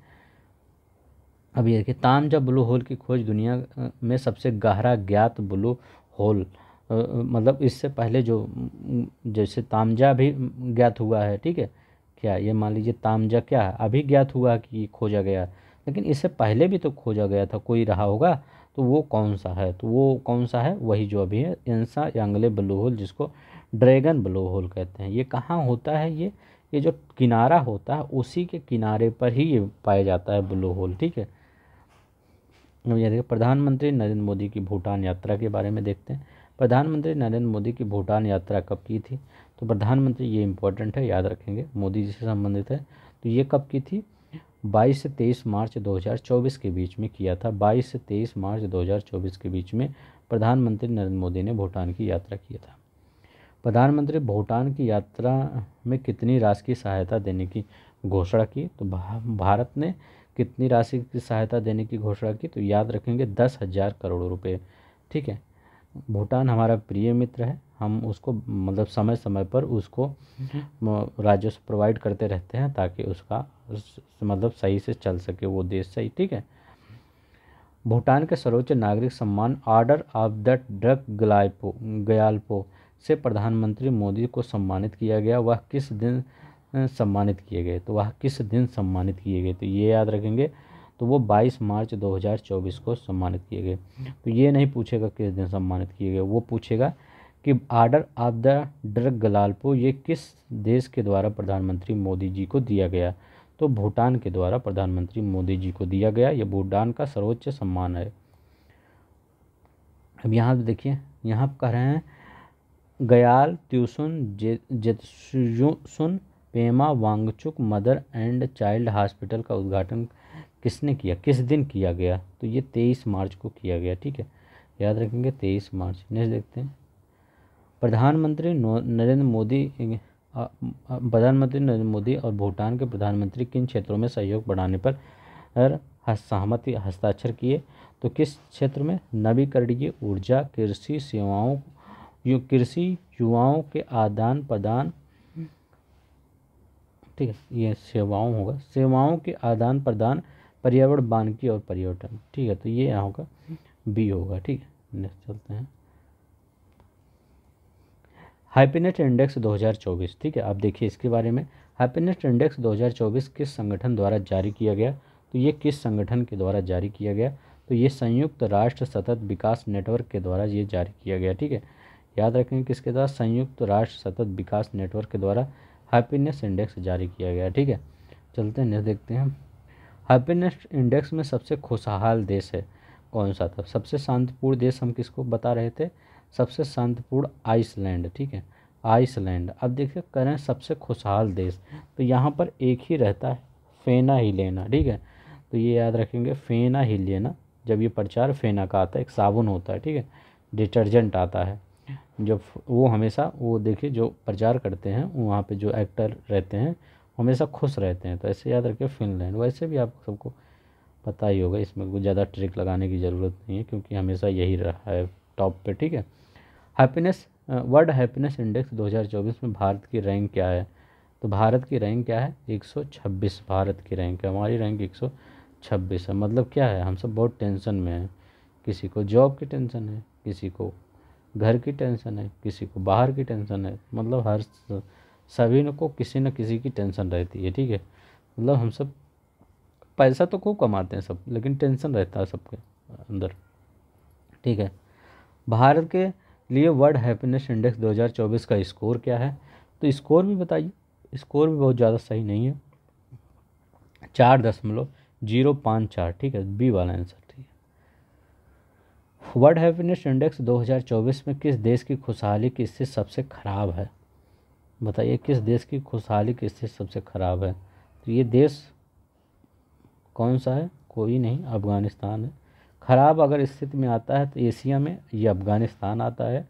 अब ये देखिए तामजा ब्लू होल की खोज दुनिया में सबसे गहरा ज्ञात ब्लू होल, मतलब इससे पहले जो जैसे तामजा भी ज्ञात हुआ है, ठीक है, क्या ये मान लीजिए तामजा क्या है अभी ज्ञात हुआ कि खोजा गया, लेकिन इससे पहले भी तो खोजा गया था, कोई रहा होगा, तो वो कौन सा है, तो वो कौन सा है, वही जो अभी है इंसा यांगले ब्लू होल, जिसको ड्रैगन ब्लू होल कहते हैं। ये कहाँ होता है, ये जो किनारा होता है उसी के किनारे पर ही ये पाया जाता है ब्लू होल। ठीक है, अब ये देखिए प्रधानमंत्री नरेंद्र मोदी की भूटान यात्रा के बारे में देखते हैं। प्रधानमंत्री नरेंद्र मोदी की भूटान यात्रा कब की थी? तो प्रधानमंत्री, ये इंपॉर्टेंट है, याद रखेंगे, मोदी जी से संबंधित है, तो ये कब की थी? 22 से 23 मार्च 2024 के बीच में किया था। 22 से 23 मार्च 2024 के बीच में प्रधानमंत्री नरेंद्र मोदी ने भूटान की यात्रा किया था। प्रधानमंत्री भूटान की यात्रा में कितनी राशि की सहायता देने की घोषणा की? तो भारत ने कितनी राशि की सहायता देने की घोषणा की? तो याद रखेंगे 10,000 करोड़ रुपए। ठीक है, भूटान हमारा प्रिय मित्र है, हम उसको मतलब समय समय पर उसको राजस्व प्रोवाइड करते रहते हैं ताकि उसका मतलब सही से चल सके वो देश सही। ठीक है, भूटान के सर्वोच्च नागरिक सम्मान order of the drug Gyalpo से प्रधानमंत्री मोदी को सम्मानित किया गया, वह किस दिन सम्मानित किए गए? तो वह किस दिन सम्मानित किए गए? तो ये याद रखेंगे, तो वो 22 मार्च 2024 को सम्मानित किए गए। तो ये नहीं पूछेगा किस दिन सम्मानित किए गए, वो पूछेगा कि order of the drug Gyalpo ये किस देश के द्वारा प्रधानमंत्री मोदी जी को दिया गया? तो भूटान के द्वारा प्रधानमंत्री मोदी जी को दिया गया, ये भूटान का सर्वोच्च सम्मान है। अब यहाँ देखिए, यहाँ कह रहे हैं Gyaltsuen Jetsun Pema Wangchuck mother and child hospital का उद्घाटन किसने किया, किस दिन किया गया? तो ये 23 मार्च को किया गया। ठीक है, याद रखेंगे 23 मार्च। नेक्स्ट देखते हैं, प्रधानमंत्री नरेंद्र मोदी और भूटान के प्रधानमंत्री किन क्षेत्रों में सहयोग बढ़ाने पर सहमति हस्ताक्षर किए? तो किस क्षेत्र में? नवीकरणीय ऊर्जा, कृषि सेवाओं, कृषि युवाओं के आदान प्रदान, ठीक है, ये सेवाओं होगा, सेवाओं के आदान प्रदान, पर्यावरण, वानिकी और पर्यटन। ठीक है, तो ये यहाँ होगा बी होगा। ठीक है, नेक्स्ट चलते हैं। Happiness index 2024। ठीक है, आप देखिए इसके बारे में। हैप्पीनेस इंडेक्स 2024 किस संगठन द्वारा जारी किया गया? तो ये किस संगठन के द्वारा जारी किया गया? तो ये संयुक्त राष्ट्र सतत विकास नेटवर्क के द्वारा ये जारी किया गया। ठीक है, याद रखेंगे किसके द्वारा? संयुक्त राष्ट्र सतत विकास नेटवर्क के द्वारा हैप्पीनेस इंडेक्स जारी किया गया। ठीक है, चलते हैं देखते हैं। हैप्पीनेस इंडेक्स में सबसे खुशहाल देश है कौन सा था? सबसे शांतिपूर्ण देश हम किसको बता रहे थे? सबसे शांतिपूर्ण आइसलैंड। ठीक है, आइसलैंड। अब देखिए करें सबसे खुशहाल देश, तो यहाँ पर एक ही रहता है, फेना ही लेना। ठीक है, तो ये याद रखेंगे, फेना ही लेना। जब ये प्रचार फेना का आता है, एक साबुन होता है, ठीक है, डिटर्जेंट आता है, जब वो हमेशा वो देखिए जो प्रचार करते हैं वहाँ पे जो एक्टर रहते हैं हमेशा खुश रहते हैं, तो ऐसे याद रखिए फिनलैंड। वैसे भी आप सबको पता ही होगा, इसमें कुछ ज़्यादा ट्रिक लगाने की ज़रूरत नहीं है क्योंकि हमेशा यही रहा है टॉप पे। ठीक है, हैप्पीनेस वर्ल्ड हैप्पीनेस इंडेक्स 2024 में भारत की रैंक क्या है? तो भारत की रैंक क्या है? 126 भारत की रैंक है। हमारी रैंक 126 है। मतलब क्या है, हम सब बहुत टेंशन में हैं। किसी को जॉब की टेंशन है, किसी को घर की टेंशन है, किसी को बाहर की टेंशन है। मतलब सभी को किसी न किसी की टेंशन रहती है। ठीक है, मतलब हम सब पैसा तो खूब कमाते हैं सब, लेकिन टेंशन रहता है सबके अंदर। ठीक है, भारत के लिए वर्ल्ड हैप्पीनेस इंडेक्स 2024 का स्कोर क्या है? तो स्कोर भी बताइए। स्कोर भी बहुत ज़्यादा सही नहीं है, 4.054। ठीक है, बी वाला आंसर। ठीक है, वर्ल्ड हैप्पीनेस इंडेक्स 2024 में किस देश की खुशहाली की स्थिति सबसे खराब है? बताइए किस देश की खुशहाली की स्थिति सबसे खराब है? तो ये देश कौन सा है? कोई नहीं, अफगानिस्तान है। खराब अगर स्थिति में आता है तो एशिया में ये अफगानिस्तान आता है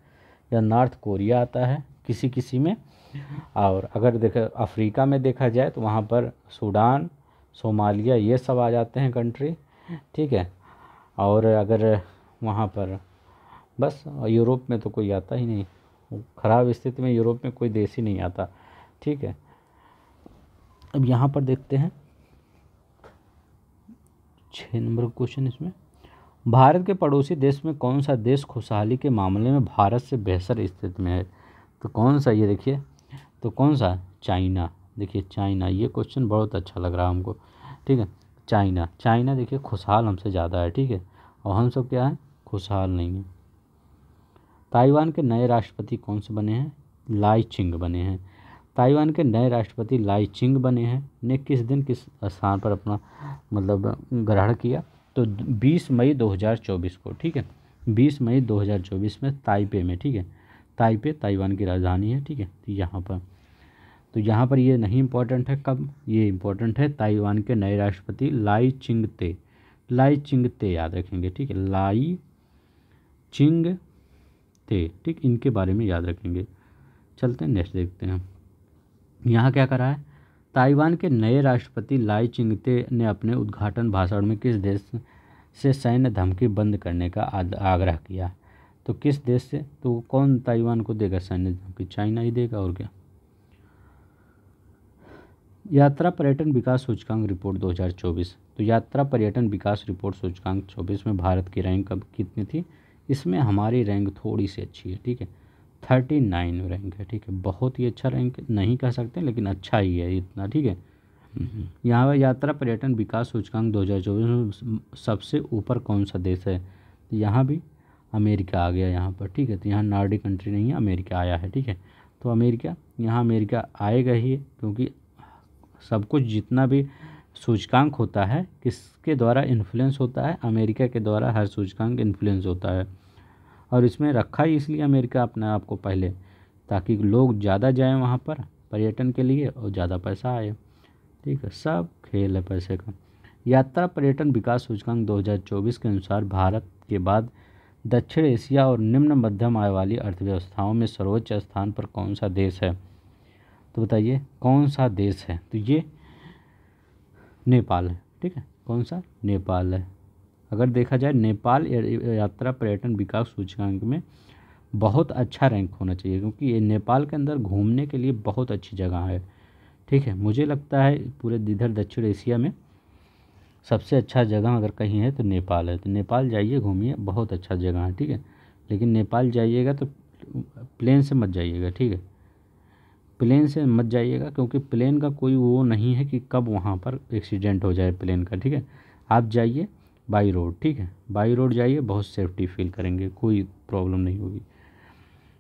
या नॉर्थ कोरिया आता है किसी किसी में। और अगर देखें अफ्रीका में देखा जाए तो वहाँ पर सूडान, सोमालिया ये सब आ जाते हैं कंट्री। ठीक है, और अगर वहाँ पर बस यूरोप में तो कोई आता ही नहीं। ख़राब स्थिति में यूरोप में कोई देश ही नहीं आता। ठीक है, अब यहाँ पर देखते हैं 6 नंबर क्वेश्चन। इसमें भारत के पड़ोसी देश में कौन सा देश खुशहाली के मामले में भारत से बेहतर स्थिति में है? तो कौन सा? ये देखिए, तो कौन सा? चाइना। देखिए चाइना, ये क्वेश्चन बहुत अच्छा लग रहा है हमको। ठीक है, चाइना। चाइना देखिए खुशहाल हमसे ज़्यादा है। ठीक है, और हम सब क्या है? खुशहाल नहीं है। ताइवान के नए राष्ट्रपति कौन से बने हैं? लाई चिंग बने हैं। ताइवान के नए राष्ट्रपति लाई चिंग बने हैं ने किस दिन किस स्थान पर अपना मतलब ग्रहण किया? तो 20 मई 2024 को। ठीक है, 20 मई 2024 में ताइपे में। ठीक है, ताइपे ताइवान की राजधानी है। ठीक है, तो यहाँ पर ये नहीं इम्पोर्टेंट है कब, ये इम्पोर्टेंट है ताइवान के नए राष्ट्रपति लाई चिंगते। लाई चिंगते याद रखेंगे। ठीक है, लाई चिंगते। ठीक, इनके बारे में याद रखेंगे। चलते हैं नेक्स्ट देखते हैं। यहाँ क्या करा है? ताइवान के नए राष्ट्रपति लाई चिंगते ने अपने उद्घाटन भाषण में किस देश से सैन्य धमकी बंद करने का आग्रह किया? तो किस देश से? तो कौन ताइवान को देगा सैन्य धमकी? चाइना ही देगा, और क्या। यात्रा पर्यटन विकास सूचकांक रिपोर्ट 2024। तो यात्रा पर्यटन विकास रिपोर्ट सूचकांक 24 में भारत की रैंक कब कितनी थी? इसमें हमारी रैंक थोड़ी सी अच्छी है। ठीक है, 39 रैंक है। ठीक है, बहुत ही अच्छा रैंक नहीं कह सकते लेकिन अच्छा ही है इतना। ठीक है, यहाँ पर यात्रा पर्यटन विकास सूचकांक 2024 में सबसे ऊपर कौन सा देश है? तो यहाँ भी अमेरिका आ गया यहाँ पर। ठीक है, तो यहाँ नॉर्डिक कंट्री नहीं है, अमेरिका आया है। ठीक है, तो अमेरिका, यहाँ अमेरिका आएगा ही क्योंकि सब कुछ जितना भी सूचकांक होता है किसके द्वारा इन्फ्लुएंस होता है? अमेरिका के द्वारा हर सूचकांक इन्फ्लुएंस होता है। और इसमें रखा ही इसलिए अमेरिका अपने आप को पहले, ताकि लोग ज़्यादा जाएं वहाँ पर पर्यटन के लिए और ज़्यादा पैसा आए। ठीक है, सब खेल है पैसे का। यात्रा पर्यटन विकास सूचकांक 2024 के अनुसार भारत के बाद दक्षिण एशिया और निम्न मध्यम आय वाली अर्थव्यवस्थाओं में सर्वोच्च स्थान पर कौन सा देश है? तो बताइए कौन सा देश है? तो ये नेपाल है। ठीक है, कौन सा? नेपाल है। अगर देखा जाए नेपाल यात्रा पर्यटन विकास सूचकांक में बहुत अच्छा रैंक होना चाहिए क्योंकि ये नेपाल के अंदर घूमने के लिए बहुत अच्छी जगह है। ठीक है, मुझे लगता है पूरे इधर दक्षिण एशिया में सबसे अच्छा जगह अगर कहीं है तो नेपाल है, तो नेपाल जाइए, घूमिए, बहुत अच्छा जगह है, ठीक है। लेकिन नेपाल जाइएगा तो प्लेन से मत जाइएगा, ठीक है। प्लेन से मत जाइएगा, क्योंकि प्लेन का कोई वो नहीं है कि कब वहाँ पर एक्सीडेंट हो जाए प्लेन का, ठीक है। आप जाइए बाई रोड, ठीक है, बाई रोड जाइए, बहुत सेफ्टी फील करेंगे, कोई प्रॉब्लम नहीं होगी।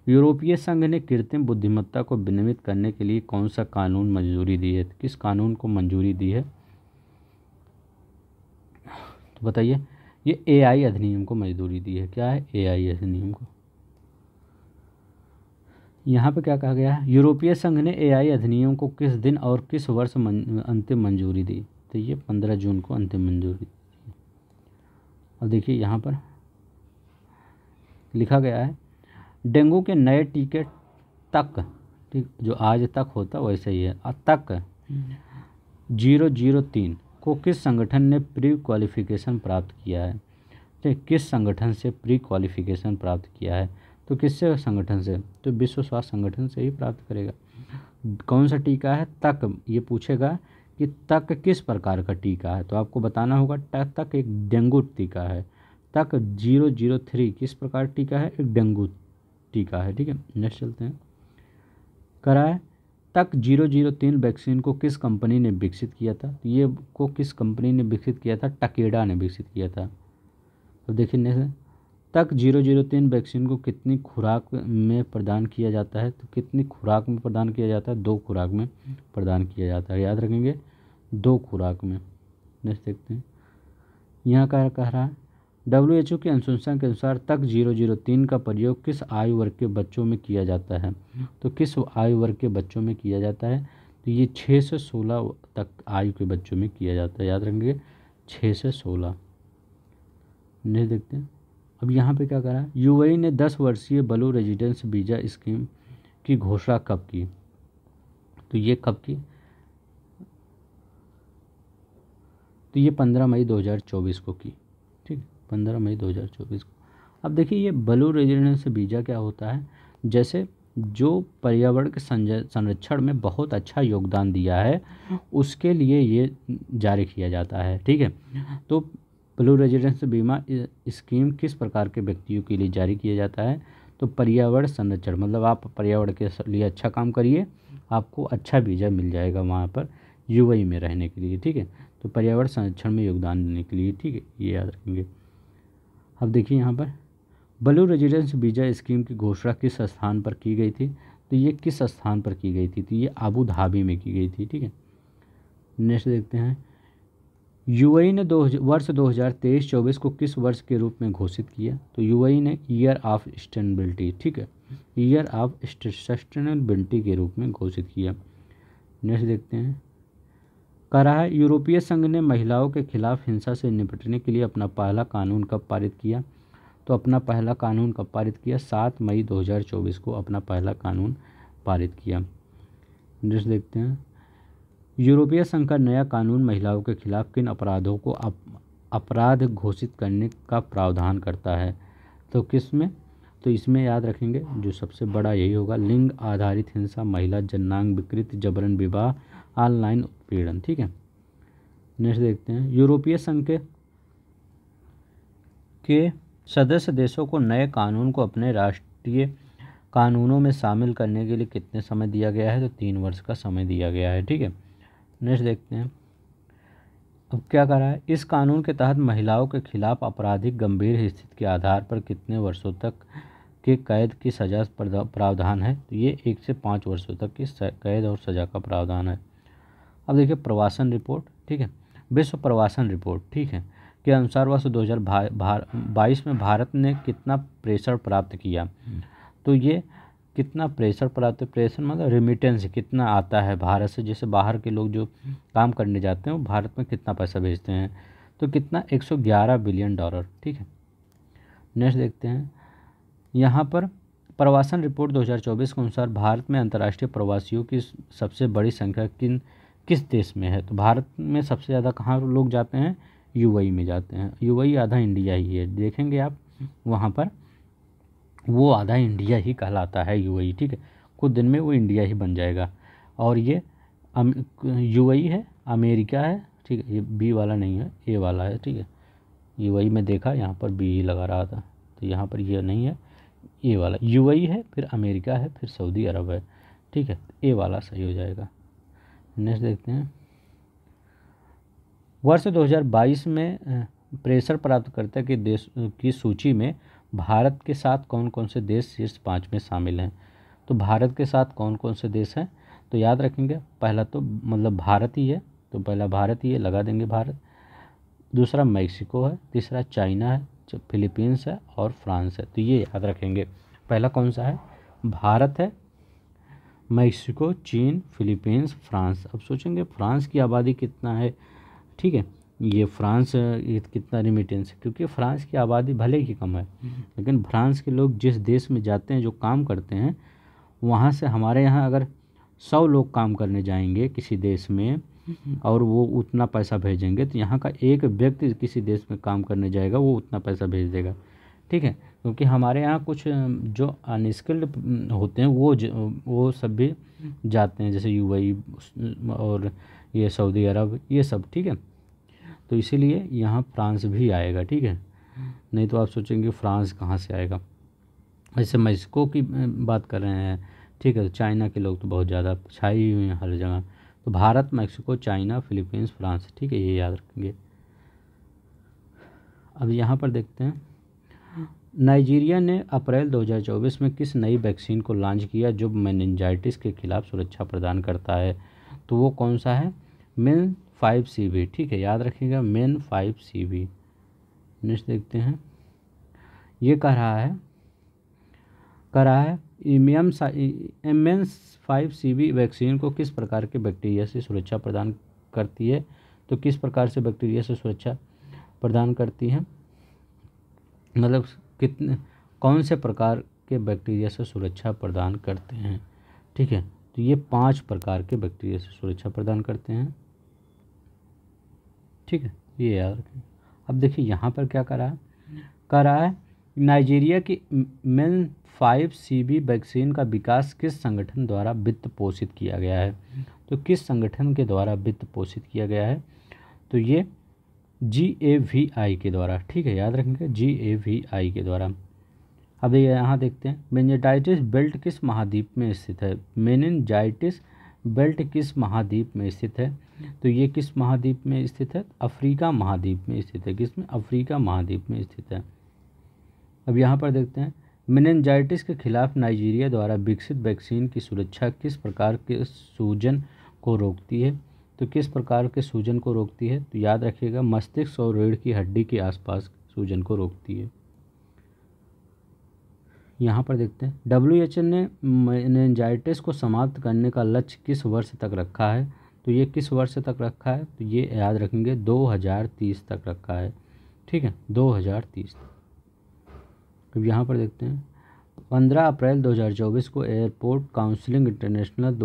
यूरोपीय संघ ने कृत्रिम बुद्धिमत्ता को विनियमित करने के लिए कौन सा कानून मंजूरी दी है? किस कानून को मंजूरी दी है तो बताइए। ये एआई अधिनियम को मंजूरी दी है। क्या है? एआई अधिनियम को। यहाँ पे क्या कहा गया है? यूरोपीय संघ ने एआई अधिनियम को किस दिन और किस वर्ष अंतिम मंजूरी दी? तो ये 15 जून को अंतिम मंजूरी दी। और देखिए यहाँ पर लिखा गया है, डेंगू के नए टीके तक, ठीक, जो आज तक होता वैसे ही है, तक 003 को किस संगठन ने प्री क्वालिफिकेशन प्राप्त किया है? ठीक, किस संगठन से प्री क्वालिफिकेशन प्राप्त किया है? तो किससे संगठन से? तो विश्व स्वास्थ्य संगठन से ही प्राप्त करेगा। कौन सा टीका है? तक। ये पूछेगा कि तक किस प्रकार का टीका है, तो आपको बताना होगा तक एक डेंगू टीका है। तक 003 किस प्रकार टीका है? एक डेंगू टीका है, ठीक है। नेक्स्ट चलते हैं। कराए तक 003 वैक्सीन को किस कंपनी ने विकसित किया था? तो ये को किस कंपनी ने विकसित किया था? टकेडा ने विकसित किया था। तो देखिए नेक्स्ट, तक 003 वैक्सीन को कितनी खुराक में प्रदान किया जाता है? तो कितनी खुराक में प्रदान किया जाता है? 2 खुराक में प्रदान किया जाता है, याद रखेंगे, 2 खुराक में। नेक्स्ट देखते हैं, यहाँ क्या कह रहा है? WHO की अनुशंसा के अनुसार तक 003 का प्रयोग किस आयु वर्ग के बच्चों में किया जाता है? तो किस आयु वर्ग के बच्चों में किया जाता है? तो ये 6 से 16 तक आयु के बच्चों में किया जाता है, याद रखेंगे, 6 से 16। नहीं देखते हैं। अब यहाँ पे क्या करा है? यूएई ने 10 वर्षीय ब्लू रेजिडेंस वीज़ा स्कीम की घोषणा कब की? तो ये कब की? तो ये 15 मई 2024 को की, ठीक, 15 मई 2024 को। अब देखिए ये ब्लू रेजिडेंस वीज़ा क्या होता है? जैसे जो पर्यावरण के संरक्षण में बहुत अच्छा योगदान दिया है उसके लिए ये जारी किया जाता है, ठीक है। तो ब्लू रेजिडेंस बीमा स्कीम किस प्रकार के व्यक्तियों के लिए जारी किया जाता है? तो पर्यावरण संरक्षण, मतलब आप पर्यावरण के लिए अच्छा काम करिए, आपको अच्छा वीज़ा मिल जाएगा वहाँ पर यूएई में रहने के लिए, ठीक है। तो पर्यावरण संरक्षण में योगदान देने के लिए, ठीक है, ये याद रखेंगे। अब देखिए यहाँ पर ब्लू रेजिडेंस वीज़ा स्कीम की घोषणा किस स्थान पर की गई थी? तो ये किस स्थान पर की गई थी? तो ये अबू धाबी में की गई थी, ठीक है। नेक्स्ट देखते हैं, यूएई ने वर्ष 2023-24 को किस वर्ष के रूप में घोषित किया? तो यूएई ने ईयर ऑफ सस्टेनेबिलिटी, ठीक है, ईयर ऑफ सस्टेनेबिलिटी के रूप में घोषित किया। नेक्स्ट देखते हैं, कह रहा है यूरोपीय संघ ने महिलाओं के खिलाफ हिंसा से निपटने के लिए अपना पहला कानून कब पारित किया? तो अपना पहला कानून कब पारित किया? 7 मई 2024 को अपना पहला कानून पारित किया। नेक्स्ट देखते हैं, यूरोपीय संघ का नया कानून महिलाओं के खिलाफ किन अपराधों को अपराध घोषित करने का प्रावधान करता है? तो किस में? तो इसमें याद रखेंगे जो सबसे बड़ा यही होगा, लिंग आधारित हिंसा, महिला जन्नांग विकृति, जबरन विवाह, ऑनलाइन उत्पीड़न, ठीक है। नेक्स्ट देखते हैं, यूरोपीय संघ के सदस्य देशों को नए कानून को अपने राष्ट्रीय कानूनों में शामिल करने के लिए कितने समय दिया गया है? तो 3 वर्ष का समय दिया गया है, ठीक है। नेक्स्ट देखते हैं, अब क्या कर रहा है? इस कानून के तहत महिलाओं के खिलाफ आपराधिक गंभीर स्थिति के आधार पर कितने वर्षों तक के कैद की सज़ा प्रावधान है? तो ये 1 से 5 वर्षों तक की कैद और सज़ा का प्रावधान है। अब देखिए प्रवासन रिपोर्ट, ठीक है, विश्व प्रवासन रिपोर्ट, ठीक है, के अनुसार वर्ष 2022 में भारत ने कितना प्रेशर प्राप्त किया? तो ये कितना प्रेशर प्राप्त, प्रेशर मतलब रेमिटेंस कितना आता है भारत से, जैसे बाहर के लोग जो काम करने जाते हैं वो भारत में कितना पैसा भेजते हैं? तो कितना? 111 बिलियन डॉलर, ठीक है। नेक्स्ट देखते हैं, यहाँ पर प्रवासन रिपोर्ट 2024 के अनुसार भारत में अंतर्राष्ट्रीय प्रवासियों की सबसे बड़ी संख्या किस देश में है? तो भारत में सबसे ज़्यादा कहाँ लोग जाते हैं? यूएई में जाते हैं। यूएई आधा इंडिया ही है, देखेंगे आप वहाँ पर, वो आधा इंडिया ही कहलाता है यूएई, ठीक है। कुछ दिन में वो इंडिया ही बन जाएगा। और ये यूएई है, अमेरिका है, ठीक है, ये बी वाला नहीं है, ए वाला है, ठीक है, ये वही मैं देखा यहाँ पर बी ही लगा रहा था, तो यहाँ पर ये नहीं है, ए वाला यूएई है, फिर अमेरिका है, फिर सऊदी अरब है, ठीक है, ए वाला सही हो जाएगा। नेक्स्ट देखते हैं, वर्ष 2022 में प्रेशर प्राप्तकर्ता के देश की सूची में भारत के साथ कौन कौन से देश शीर्ष 5 में शामिल हैं। तो भारत के साथ कौन कौन से देश हैं, तो याद रखेंगे, पहला तो मतलब भारत ही है, तो पहला भारत ही है, लगा देंगे भारत, दूसरा मैक्सिको है, तीसरा चाइना है, फिलीपींस है और फ्रांस है, तो ये याद रखेंगे। पहला कौन सा है, भारत है, मैक्सिको, चीन, फिलीपींस, फ्रांस। अब सोचेंगे फ्रांस की आबादी कितना है, ठीक है, ये फ्रांस ये कितना रिमिटेंस है, क्योंकि फ्रांस की आबादी भले ही कम है, लेकिन फ्रांस के लोग जिस देश में जाते हैं, जो काम करते हैं, वहाँ से हमारे यहाँ अगर 100 लोग काम करने जाएंगे किसी देश में और वो उतना पैसा भेजेंगे, तो यहाँ का एक व्यक्ति किसी देश में काम करने जाएगा, वो उतना पैसा भेज देगा, ठीक है, क्योंकि हमारे यहाँ कुछ जो अनस्किल्ड होते हैं वो सब भी जाते हैं, जैसे यूएई और ये सऊदी अरब, ये सब, ठीक है, तो इसीलिए यहाँ फ्रांस भी आएगा, ठीक है, नहीं तो आप सोचेंगे फ्रांस कहाँ से आएगा। ऐसे मैक्सिको की बात कर रहे हैं, ठीक है, तो चाइना के लोग तो बहुत ज़्यादा छाई हुए हैं हर जगह, तो Bharat, Mexico, China, Philippines, France, ठीक है, ये याद रखेंगे। अब यहाँ पर देखते हैं, नाइजीरिया ने अप्रैल 2024 में किस नई वैक्सीन को लॉन्च किया जो मेनिंजाइटिस के खिलाफ सुरक्षा प्रदान करता है, तो वो कौन सा है, मेन 5CV, ठीक है, याद रखिएगा, मेन 5CV। नेक्स्ट देखते हैं, ये कह रहा है मेन 5CV वैक्सीन को किस प्रकार के बैक्टीरिया से सुरक्षा प्रदान करती है, तो किस प्रकार से बैक्टीरिया से सुरक्षा प्रदान करती है, मतलब कितने कौन से प्रकार के बैक्टीरिया से सुरक्षा प्रदान करते हैं, ठीक है, तो ये 5 प्रकार के बैक्टीरिया से सुरक्षा प्रदान करते हैं, ठीक है, ये याद रखें। अब देखिए यहाँ पर क्या कह रहा है नाइजीरिया की मेन 5CV वैक्सीन का विकास किस संगठन द्वारा वित्त पोषित किया गया है, तो किस संगठन के द्वारा वित्त पोषित किया गया है, तो ये GAVI के द्वारा, ठीक है, याद रखेंगे, GAVI के द्वारा। अब ये यहाँ देखते हैं, मेनिंजाइटिस बेल्ट किस महाद्वीप में स्थित है, मेनिंजाइटिस बेल्ट किस महाद्वीप में स्थित है, तो ये किस महाद्वीप में स्थित है, अफ्रीका महाद्वीप में स्थित है, किसमें, अफ्रीका महाद्वीप में स्थित है। अब यहाँ पर देखते हैं, मेनिंजाइटिस के खिलाफ नाइजीरिया द्वारा विकसित वैक्सीन की सुरक्षा किस प्रकार के सूजन को रोकती है, तो किस प्रकार के सूजन को रोकती है, तो याद रखिएगा, मस्तिष्क और रीढ़ की हड्डी के आसपास सूजन को रोकती है। यहाँ पर देखते हैं, WHO ने मेनिंजाइटिस को समाप्त करने का लक्ष्य किस वर्ष तक रखा है, तो ये किस वर्ष तक रखा है, तो ये याद रखेंगे 2030 तक रखा है, ठीक है, 2030 तक। अब यहाँ पर देखते हैं, 15 अप्रैल 2024 को एयरपोर्ट काउंसिलिंग इंटरनेशनल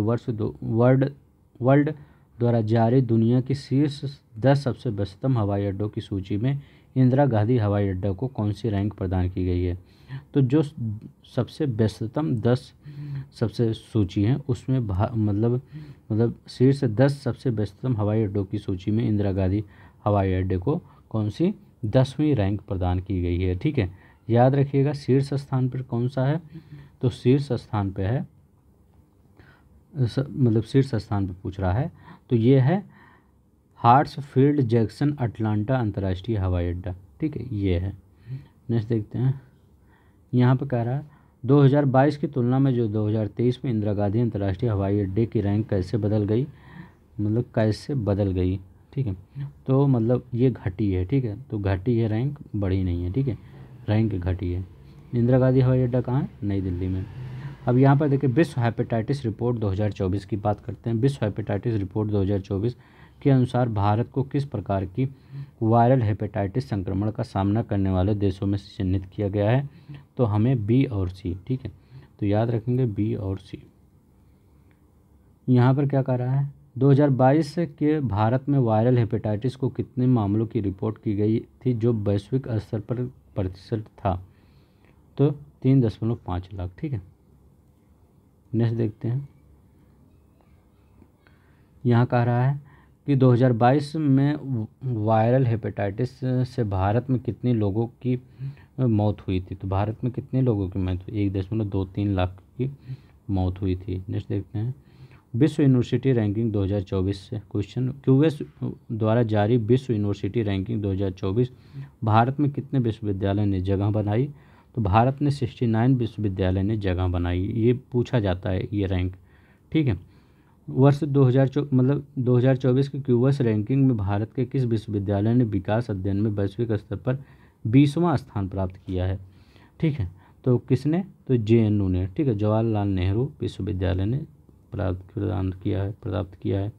वर्ल्ड द्वारा जारी दुनिया की शीर्ष 10 सबसे व्यस्ततम हवाई अड्डों की सूची में इंदिरा गांधी हवाई अड्डा को कौन सी रैंक प्रदान की गई है, तो जो सबसे व्यस्ततम 10 सबसे सूची हैं उसमें मतलब शीर्ष 10 सबसे व्यस्ततम हवाई अड्डों की सूची में इंदिरा गांधी हवाई अड्डे को कौन सी 10वीं रैंक प्रदान की गई है, ठीक है, याद रखिएगा। शीर्ष स्थान पर कौन सा है, तो शीर्ष स्थान पे है, मतलब शीर्ष स्थान पे पूछ रहा है, तो ये है हार्ट्सफील्ड जैक्सन अटलांटा अंतर्राष्ट्रीय हवाई अड्डा, ठीक है, ये है। नेक्स्ट देखते हैं, यहाँ पे कह रहा है 2022 की तुलना में जो 2023 में इंदिरा गांधी अंतर्राष्ट्रीय हवाई अड्डे की रैंक कैसे बदल गई, मतलब कैसे बदल गई, ठीक है, तो मतलब ये घटी है, ठीक है, तो घटी है रैंक, बढ़ी नहीं है, ठीक है, रैंक घटी है। इंदिरा गांधी हवाई अड्डा कहाँ है, नई दिल्ली में। अब यहाँ पर देखिए, विश्व हेपेटाइटिस रिपोर्ट 2024 की बात करते हैं। विश्व हेपेटाइटिस रिपोर्ट 2024 के अनुसार भारत को किस प्रकार की वायरल हेपेटाइटिस संक्रमण का सामना करने वाले देशों में चिन्हित किया गया है, तो हमें बी और सी, ठीक है, तो याद रखेंगे बी और सी। यहाँ पर क्या कह रहा है, 2022 के भारत में वायरल हेपेटाइटिस को कितने मामलों की रिपोर्ट की गई थी जो वैश्विक स्तर पर प्रतिशत था, तो 3.5 लाख, ठीक है। नेक्स्ट देखते हैं, यहाँ कह रहा है कि 2022 में वायरल हेपेटाइटिस से भारत में कितने लोगों की मौत हुई थी। तो भारत में कितने लोगों की मौत हुई, 1.23 लाख की मौत हुई थी। नेक्स्ट देखते हैं विश्व यूनिवर्सिटी रैंकिंग 2024 से क्वेश्चन, क्यूएस द्वारा जारी विश्व यूनिवर्सिटी रैंकिंग 2024 भारत में कितने विश्वविद्यालय ने जगह बनाई। तो भारत ने 69 विश्वविद्यालय ने जगह बनाई, ये पूछा जाता है ये रैंक, ठीक है। वर्ष 2024 की क्यूएस रैंकिंग में भारत के किस विश्वविद्यालय ने विकास अध्ययन में वैश्विक स्तर पर 20वां स्थान प्राप्त किया है, ठीक है। तो किसने, तो जेएनयू ने, ठीक है, जवाहरलाल नेहरू विश्वविद्यालय ने प्राप्त किया है।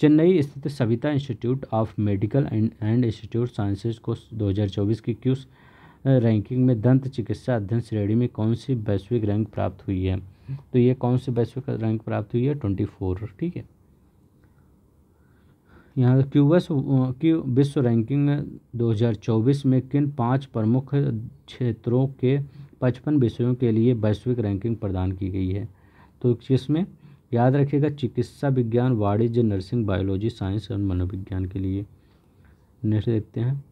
चेन्नई स्थित Savita institute of medical and institute sciences को 2024 की क्यूस रैंकिंग में दंत चिकित्सा अध्ययन श्रेणी में कौन सी वैश्विक रैंक प्राप्त हुई है। तो ये कौन सी वैश्विक रैंक प्राप्त हुई है, 24, ठीक है। यहाँ क्यूएस की विश्व रैंकिंग 2024 में किन 5 प्रमुख क्षेत्रों के 55 विषयों के लिए वैश्विक रैंकिंग प्रदान की गई है। तो जिसमें याद रखिएगा चिकित्सा विज्ञान, वाणिज्य, नर्सिंग, बायोलॉजी, साइंस और मनोविज्ञान के लिए। नेक्स्ट देखते हैं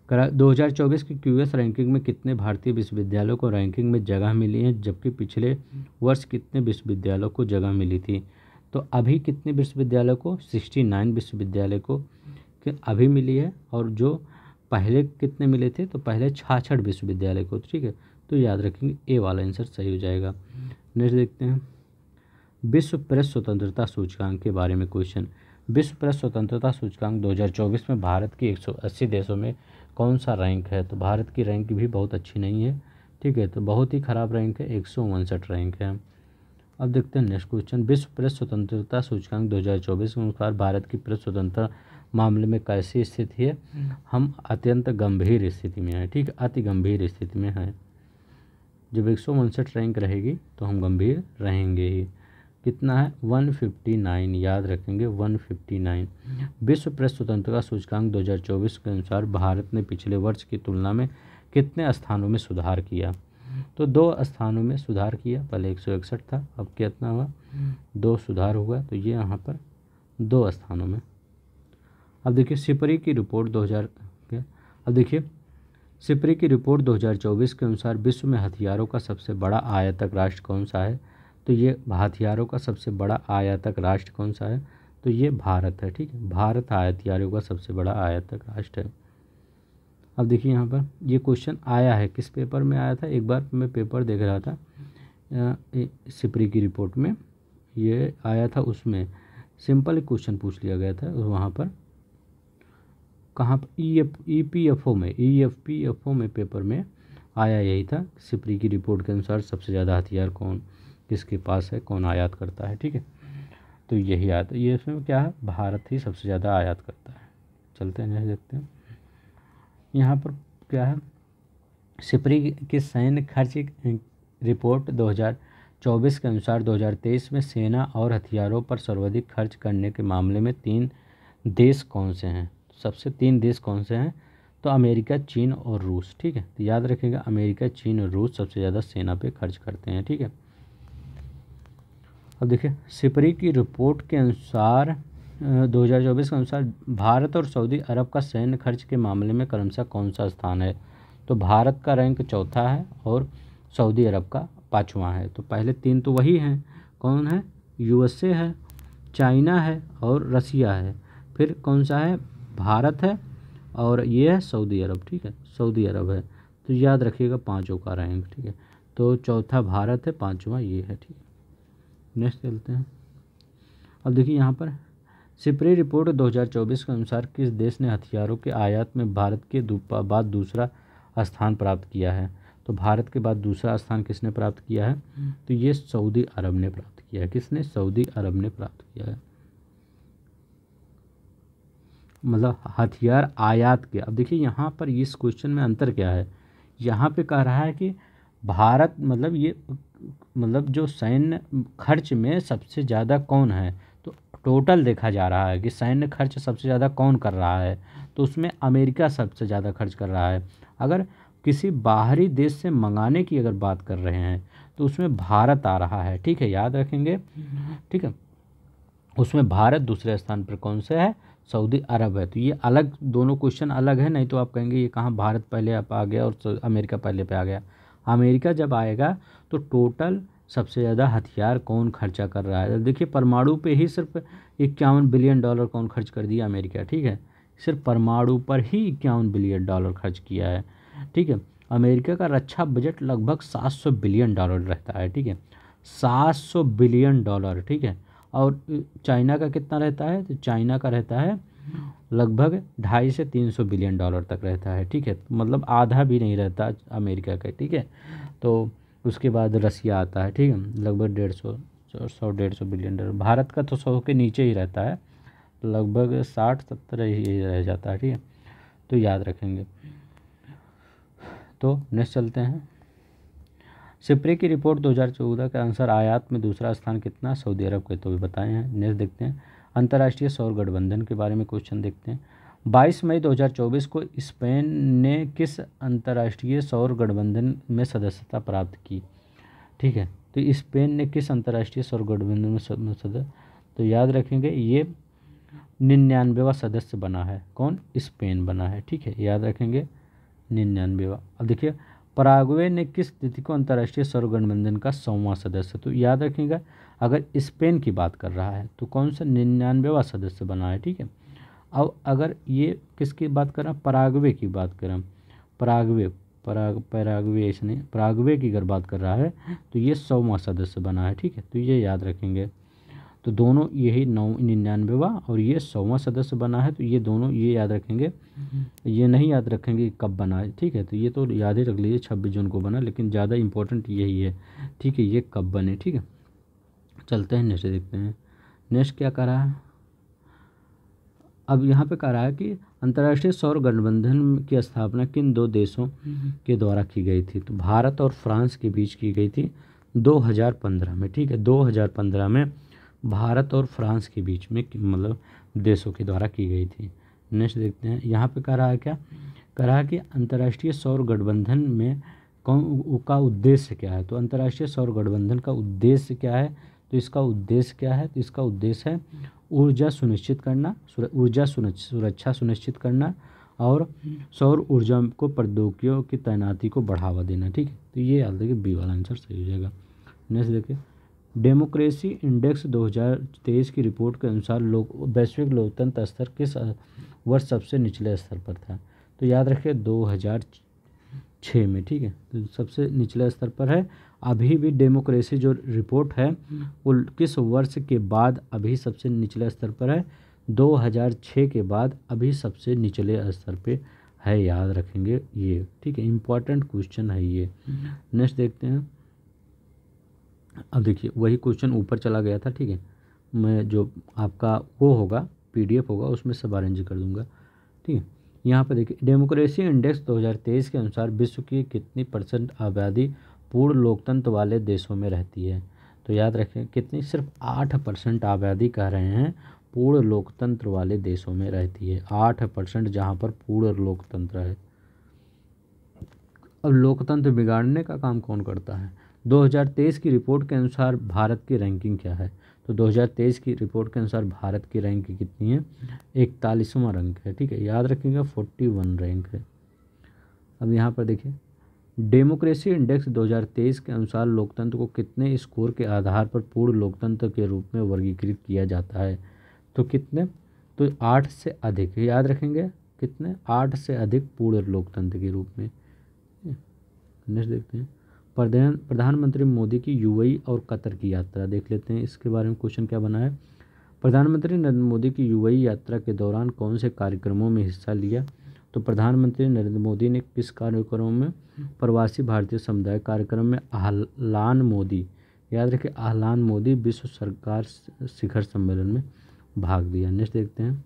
2024 की क्यूएस रैंकिंग में कितने भारतीय विश्वविद्यालयों को रैंकिंग में जगह मिली है, जबकि पिछले वर्ष कितने विश्वविद्यालयों को जगह मिली थी। तो अभी कितने विश्वविद्यालयों को, 69 विश्वविद्यालय को अभी मिली है, और जो पहले कितने मिले थे, तो पहले 66 विश्वविद्यालय को, ठीक है। तो याद रखेंगे ए वाला आंसर सही हो जाएगा। नेक्स्ट देखते हैं विश्व प्रेस स्वतंत्रता सूचकांक के बारे में क्वेश्चन, विश्व प्रेस स्वतंत्रता सूचकांक 2024 में भारत की 180 देशों में कौन सा रैंक है। तो भारत की रैंक भी बहुत अच्छी नहीं है, ठीक है, तो बहुत ही खराब रैंक है, 159 रैंक है। अब देखते हैं नेक्स्ट क्वेश्चन, विश्व प्रेस स्वतंत्रता सूचकांक 2024 के अनुसार भारत की प्रेस स्वतंत्रता मामले में कैसी स्थिति है। हम अत्यंत गंभीर स्थिति में हैं, ठीक है, अति गंभीर स्थिति में हैं। जब 159 रैंक रहेगी तो हम गंभीर रहेंगे ही। कितना है, 159, याद रखेंगे 159। विश्व प्रेस स्वतंत्रता सूचकांक 2024 के अनुसार भारत ने पिछले वर्ष की तुलना में कितने स्थानों में सुधार किया। तो 2 स्थानों में सुधार किया, पहले 161 था, अब कितना हुआ, 2 सुधार हुआ, तो ये यहाँ पर 2 स्थानों में। अब देखिए सिपरी की रिपोर्ट 2024 के अनुसार विश्व में हथियारों का सबसे बड़ा आयातक राष्ट्र कौन सा है। तो ये हथियारों का सबसे बड़ा आयातक राष्ट्र कौन सा है, तो ये भारत है, ठीक है, भारत हथियारों का सबसे बड़ा आयातक राष्ट्र है। अब देखिए यहाँ पर ये क्वेश्चन आया है, किस पेपर में आया था, एक बार मैं पेपर देख रहा था सिपरी की रिपोर्ट में ये आया था, उसमें सिंपल क्वेश्चन पूछ लिया गया था। वहाँ पर कहाँ पर ईपीएफओ में पेपर में आया यही था, सिपरी की रिपोर्ट के अनुसार सबसे ज़्यादा हथियार कौन किसके पास है, कौन आयात करता है, ठीक है। तो यही आता है, ये इसमें क्या है, भारत ही सबसे ज़्यादा आयात करता है। चलते हैं देखते हैं यहाँ पर क्या है, सिपरी की सैन्य खर्च रिपोर्ट 2024 के अनुसार 2023 में सेना और हथियारों पर सर्वाधिक खर्च करने के मामले में 3 देश कौन से हैं। सबसे 3 देश कौन से हैं, तो अमेरिका, चीन और रूस, ठीक है। तो याद रखिएगा अमेरिका, चीन और रूस सबसे ज़्यादा सेना पे खर्च करते हैं, ठीक है। अब देखिए सिपरी की रिपोर्ट के अनुसार 2024 के अनुसार भारत और सऊदी अरब का सैन्य खर्च के मामले में क्रमशः कौन सा स्थान है। तो भारत का रैंक 4था है और सऊदी अरब का 5वां है। तो पहले 3 तो वही हैं, कौन है, यूएसए है, चाइना है और रसिया है। फिर कौन सा है, भारत है और ये है सऊदी अरब, ठीक है, सऊदी अरब है। तो याद रखिएगा 5 का रैंक, ठीक है। तो 4था भारत है, 5वां ये है, ठीक है। नेक्स्ट चलते हैं। अब देखिए यहाँ पर सिपरी रिपोर्ट 2024 के अनुसार किस देश ने हथियारों के आयात में भारत के बाद दूसरा स्थान प्राप्त किया है। तो भारत के बाद दूसरा स्थान किसने प्राप्त किया है, तो ये सऊदी अरब ने प्राप्त किया है। किसने, सऊदी अरब ने प्राप्त किया है, मतलब हथियार आयात के। अब देखिए यहाँ पर इस क्वेश्चन में अंतर क्या है, यहाँ पे कह रहा है कि भारत मतलब जो सैन्य खर्च में सबसे ज़्यादा कौन है, तो टोटल देखा जा रहा है कि सैन्य खर्च सबसे ज़्यादा कौन कर रहा है, तो उसमें अमेरिका सबसे ज़्यादा खर्च कर रहा है। अगर किसी बाहरी देश से मंगाने की अगर बात कर रहे हैं तो उसमें भारत आ रहा है, ठीक है, याद रखेंगे, ठीक है। उसमें भारत दूसरे स्थान पर कौन सा है, सऊदी अरब है। तो ये अलग, दोनों क्वेश्चन अलग है, नहीं तो आप कहेंगे ये कहाँ भारत पहले आप आ गया और अमेरिका पहले पे आ गया। अमेरिका जब आएगा तो टोटल सबसे ज़्यादा हथियार कौन खर्चा कर रहा है, देखिए परमाणु पे ही सिर्फ 51 बिलियन डॉलर कौन खर्च कर दिया, अमेरिका, ठीक है। सिर्फ परमाणु पर ही 51 बिलियन डॉलर खर्च किया है, ठीक है। अमेरिका का रक्षा बजट लगभग 700 बिलियन डॉलर रहता है, ठीक है, 700 बिलियन डॉलर, ठीक है। और चाइना का कितना रहता है, तो चाइना का रहता है लगभग 250 से 300 बिलियन डॉलर तक रहता है, ठीक है। मतलब आधा भी नहीं रहता अमेरिका का, ठीक है। तो उसके बाद रसिया आता है, ठीक है, लगभग 150 बिलियन डॉलर। भारत का तो 100 के नीचे ही रहता है, लगभग 60-70 ही रह जाता है, ठीक है। तो याद रखेंगे। तो नेक्स्ट चलते हैं। सिप्रे की रिपोर्ट 2014 के अनुसार आयात में दूसरा स्थान कितना, सऊदी अरब के, तो भी बताए हैं। नेक्स्ट देखते हैं, अंतर्राष्ट्रीय सौर गठबंधन के बारे में क्वेश्चन देखते हैं। 22 मई 2024 को स्पेन ने किस अंतर्राष्ट्रीय सौर गठबंधन में सदस्यता प्राप्त की, ठीक है। तो स्पेन ने किस अंतर्राष्ट्रीय सौर गठबंधन में सदस्य, तो याद रखेंगे ये 99वां सदस्य बना है, कौन, स्पेन बना है, ठीक है, याद रखेंगे 99वां। अब देखिए पराग्वे ने किस तिथि को अंतर्राष्ट्रीय सौर गठबंधन का 100वां सदस्य, तो याद रखिएगा अगर स्पेन की बात कर रहा है तो कौन सा 99वां सदस्य बना है, ठीक है। अब अगर ये किसकी बात कर रहा है, पराग्वे की बात कर रहा हम, पराग्वे ऐसे नहीं, पराग्वे की अगर बात कर रहा है तो ये 100वां सदस्य बना है, ठीक है। तो ये याद रखेंगे। तो दोनों यही 99वां और ये 100वां सदस्य बना है, तो ये दोनों ये याद रखेंगे। ये नहीं याद रखेंगे कब बना है, ठीक है। तो ये तो याद ही रख लीजिए 26 जून को बना, लेकिन ज़्यादा इंपॉर्टेंट यही है, ठीक है, ये कब बने, ठीक है। चलते हैं नेक्स्ट देखते हैं। नेक्स्ट क्या कह रहा है, अब यहाँ पे कह रहा है कि अंतर्राष्ट्रीय सौर गठबंधन की स्थापना किन दो देशों के द्वारा की गई थी, तो भारत और फ्रांस के बीच की गई थी 2015 में, ठीक है। 2015 में भारत और फ्रांस के बीच में मतलब देशों के द्वारा की गई थी। नेक्स्ट देखते हैं, यहाँ पे कह रहा है क्या, कह रहा है कि अंतर्राष्ट्रीय सौर गठबंधन में कौन का उद्देश्य क्या है, तो अंतर्राष्ट्रीय सौर गठबंधन का उद्देश्य क्या है, तो इसका उद्देश्य क्या है, तो इसका उद्देश्य है ऊर्जा सुनिश्चित करना, सुरक्षा सुनिश्चित करना और सौर ऊर्जा को प्रौद्योगिकियों की तैनाती को बढ़ावा देना, ठीक है। तो ये याद देखिए बी वाला आंसर सही हो जाएगा। नेक्स्ट देखिए, डेमोक्रेसी इंडेक्स 2023 की रिपोर्ट के अनुसार वैश्विक लोकतंत्र स्तर किस वर्ष सबसे निचले स्तर पर था, तो याद रखिए 2006 में, ठीक है। तो सबसे निचले स्तर पर है। अभी भी डेमोक्रेसी जो रिपोर्ट है वो किस वर्ष के बाद अभी सबसे निचले स्तर पर है, 2006 के बाद अभी सबसे निचले स्तर पे है, याद रखेंगे ये, ठीक है, इम्पॉर्टेंट क्वेश्चन है ये। नेक्स्ट देखते हैं। अब देखिए वही क्वेश्चन ऊपर चला गया था, ठीक है, मैं जो आपका वो होगा PDF होगा उसमें सब अरेंज कर दूंगा, ठीक है। यहाँ पर देखिए डेमोक्रेसी इंडेक्स 2023 के अनुसार विश्व की कितनी % आबादी पूर्ण लोकतंत्र वाले देशों में रहती है, तो याद रखें कितनी, सिर्फ 8% आबादी कह रहे हैं पूर्ण लोकतंत्र वाले देशों में रहती है, 8% जहाँ पर पूर्ण लोकतंत्र है। अब लोकतंत्र बिगाड़ने का काम कौन करता है, 2023 की रिपोर्ट के अनुसार भारत की रैंकिंग क्या है, तो 2023 की रिपोर्ट के अनुसार भारत की रैंक कितनी है, 41वां रैंक है, ठीक है, याद रखिएगा 41 रैंक है। अब यहाँ पर देखिए डेमोक्रेसी इंडेक्स 2023 के अनुसार लोकतंत्र को कितने स्कोर के आधार पर पूर्ण लोकतंत्र के रूप में वर्गीकृत किया जाता है, तो कितने, तो 8 से अधिक, याद रखेंगे कितने, 8 से अधिक पूर्ण लोकतंत्र के रूप में। नेक्स्ट देखते हैं, प्रधानमंत्री मोदी की UAE और कतर की यात्रा देख लेते हैं, इसके बारे में क्वेश्चन क्या बना है। प्रधानमंत्री नरेंद्र मोदी की UAE यात्रा के दौरान कौन से कार्यक्रमों में हिस्सा लिया, तो प्रधानमंत्री नरेंद्र मोदी ने किस कार्यक्रम में, प्रवासी भारतीय समुदाय कार्यक्रम में अहलान मोदी, याद रखिए अहलान मोदी विश्व सरकार शिखर सम्मेलन में भाग लिया। नेक्स्ट देखते हैं,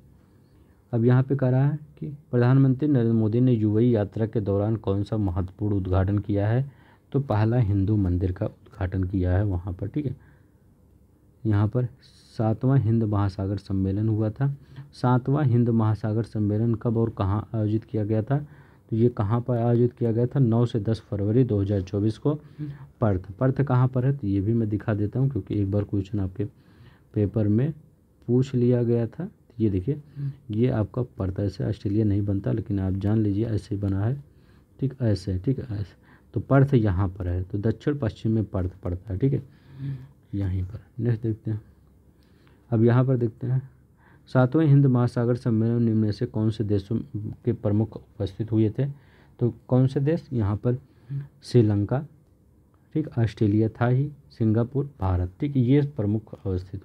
अब यहाँ पे कह रहा है कि प्रधानमंत्री नरेंद्र मोदी ने UAE यात्रा के दौरान कौन सा महत्वपूर्ण उद्घाटन किया है, तो पहला हिंदू मंदिर का उद्घाटन किया है वहाँ पर, ठीक है। यहाँ पर 7वां हिंद महासागर सम्मेलन हुआ था। 7वां हिंद महासागर सम्मेलन कब और कहाँ आयोजित किया गया था, तो ये कहाँ पर आयोजित किया गया था, 9 से 10 फरवरी 2024 को पर्थ कहाँ पर है, तो ये भी मैं दिखा देता हूँ क्योंकि एक बार क्वेश्चन आपके पेपर में पूछ लिया गया था। ये देखिए, ये आपका पड़ता है, ऐसे ऑस्ट्रेलिया नहीं बनता, लेकिन आप जान लीजिए ऐसे ही बना है, ठीक, ऐसे, ठीक है, ऐसे। तो पर्थ यहाँ पर है, तो दक्षिण पश्चिम में पर्थ पड़ता है, ठीक है, यहीं पर। नेक्स्ट देखते हैं। अब यहाँ पर देखते हैं, 7वें हिंद महासागर सम्मेलन निम्न में से कौन से देशों के प्रमुख उपस्थित हुए थे? तो कौन से देश? यहाँ पर श्रीलंका, ठीक, ऑस्ट्रेलिया था ही, सिंगापुर, भारत, ठीक, ये प्रमुख उपस्थित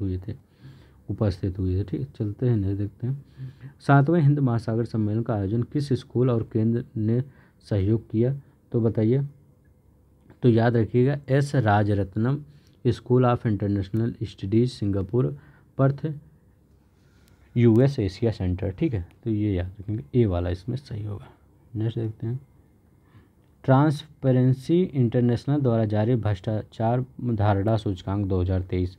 हुए थे, ठीक। चलते हैं, नहीं देखते हैं। 7वें हिंद महासागर सम्मेलन का आयोजन किस स्कूल और केंद्र ने सहयोग किया? तो बताइए। तो याद रखिएगा, S Rajaratnam school of international studies, Singapore, Perth, US Asia center, ठीक है। तो ये याद रखेंगे, ए वाला इसमें सही होगा। नेक्स्ट देखते हैं, ट्रांसपेरेंसी इंटरनेशनल द्वारा जारी भ्रष्टाचार धारणा सूचकांक 2023।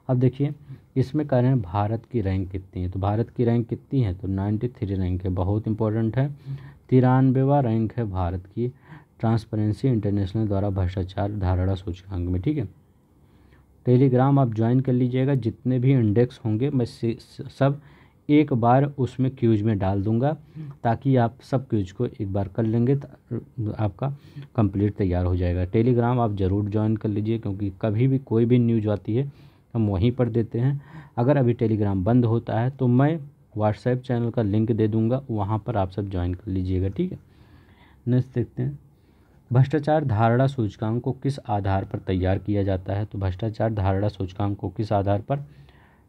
अब देखिए, इसमें कह रहे हैं भारत की रैंक कितनी है, तो भारत की रैंक कितनी है? तो 93 रैंक है, बहुत इंपॉर्टेंट है। 93वां रैंक है भारत की ट्रांसपेरेंसी इंटरनेशनल द्वारा भ्रष्टाचार धारणा सूचकांक में, ठीक है। टेलीग्राम आप ज्वाइन कर लीजिएगा, जितने भी इंडेक्स होंगे मैं सब एक बार उसमें क्यूज में डाल दूंगा, ताकि आप सब क्यूज को एक बार कर लेंगे तो आपका कंप्लीट तैयार हो जाएगा। टेलीग्राम आप ज़रूर ज्वाइन कर लीजिए, क्योंकि कभी भी कोई भी न्यूज आती है हम वहीं पर देते हैं। अगर अभी टेलीग्राम बंद होता है तो मैं व्हाट्सएप चैनल का लिंक दे दूँगा, वहाँ पर आप सब ज्वाइन कर लीजिएगा, ठीक है। नेक्स्ट देखते हैं, भ्रष्टाचार धारणा सूचकांक को किस आधार पर तैयार किया जाता है? तो भ्रष्टाचार धारणा सूचकांक को किस आधार पर?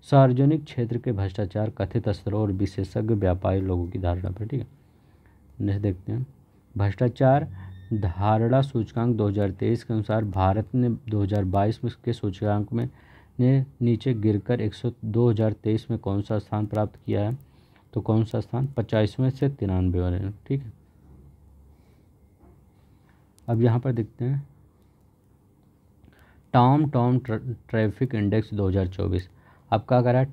सार्वजनिक क्षेत्र के भ्रष्टाचार, कथित स्तरों और विशेषज्ञ व्यापारी लोगों की धारणा पर, ठीक है। नेक्स्ट देखते हैं, भ्रष्टाचार धारणा सूचकांक 2023 के अनुसार भारत ने 2022 में के सूचकांक में ने नीचे गिरकर 2023 में कौन सा स्थान प्राप्त किया है? तो कौन सा स्थान? 50वें से 93वें, ठीक है। अब यहाँ पर देखते हैं, टॉम ट्रैफिक इंडेक्स 2024। अब क्या करा है?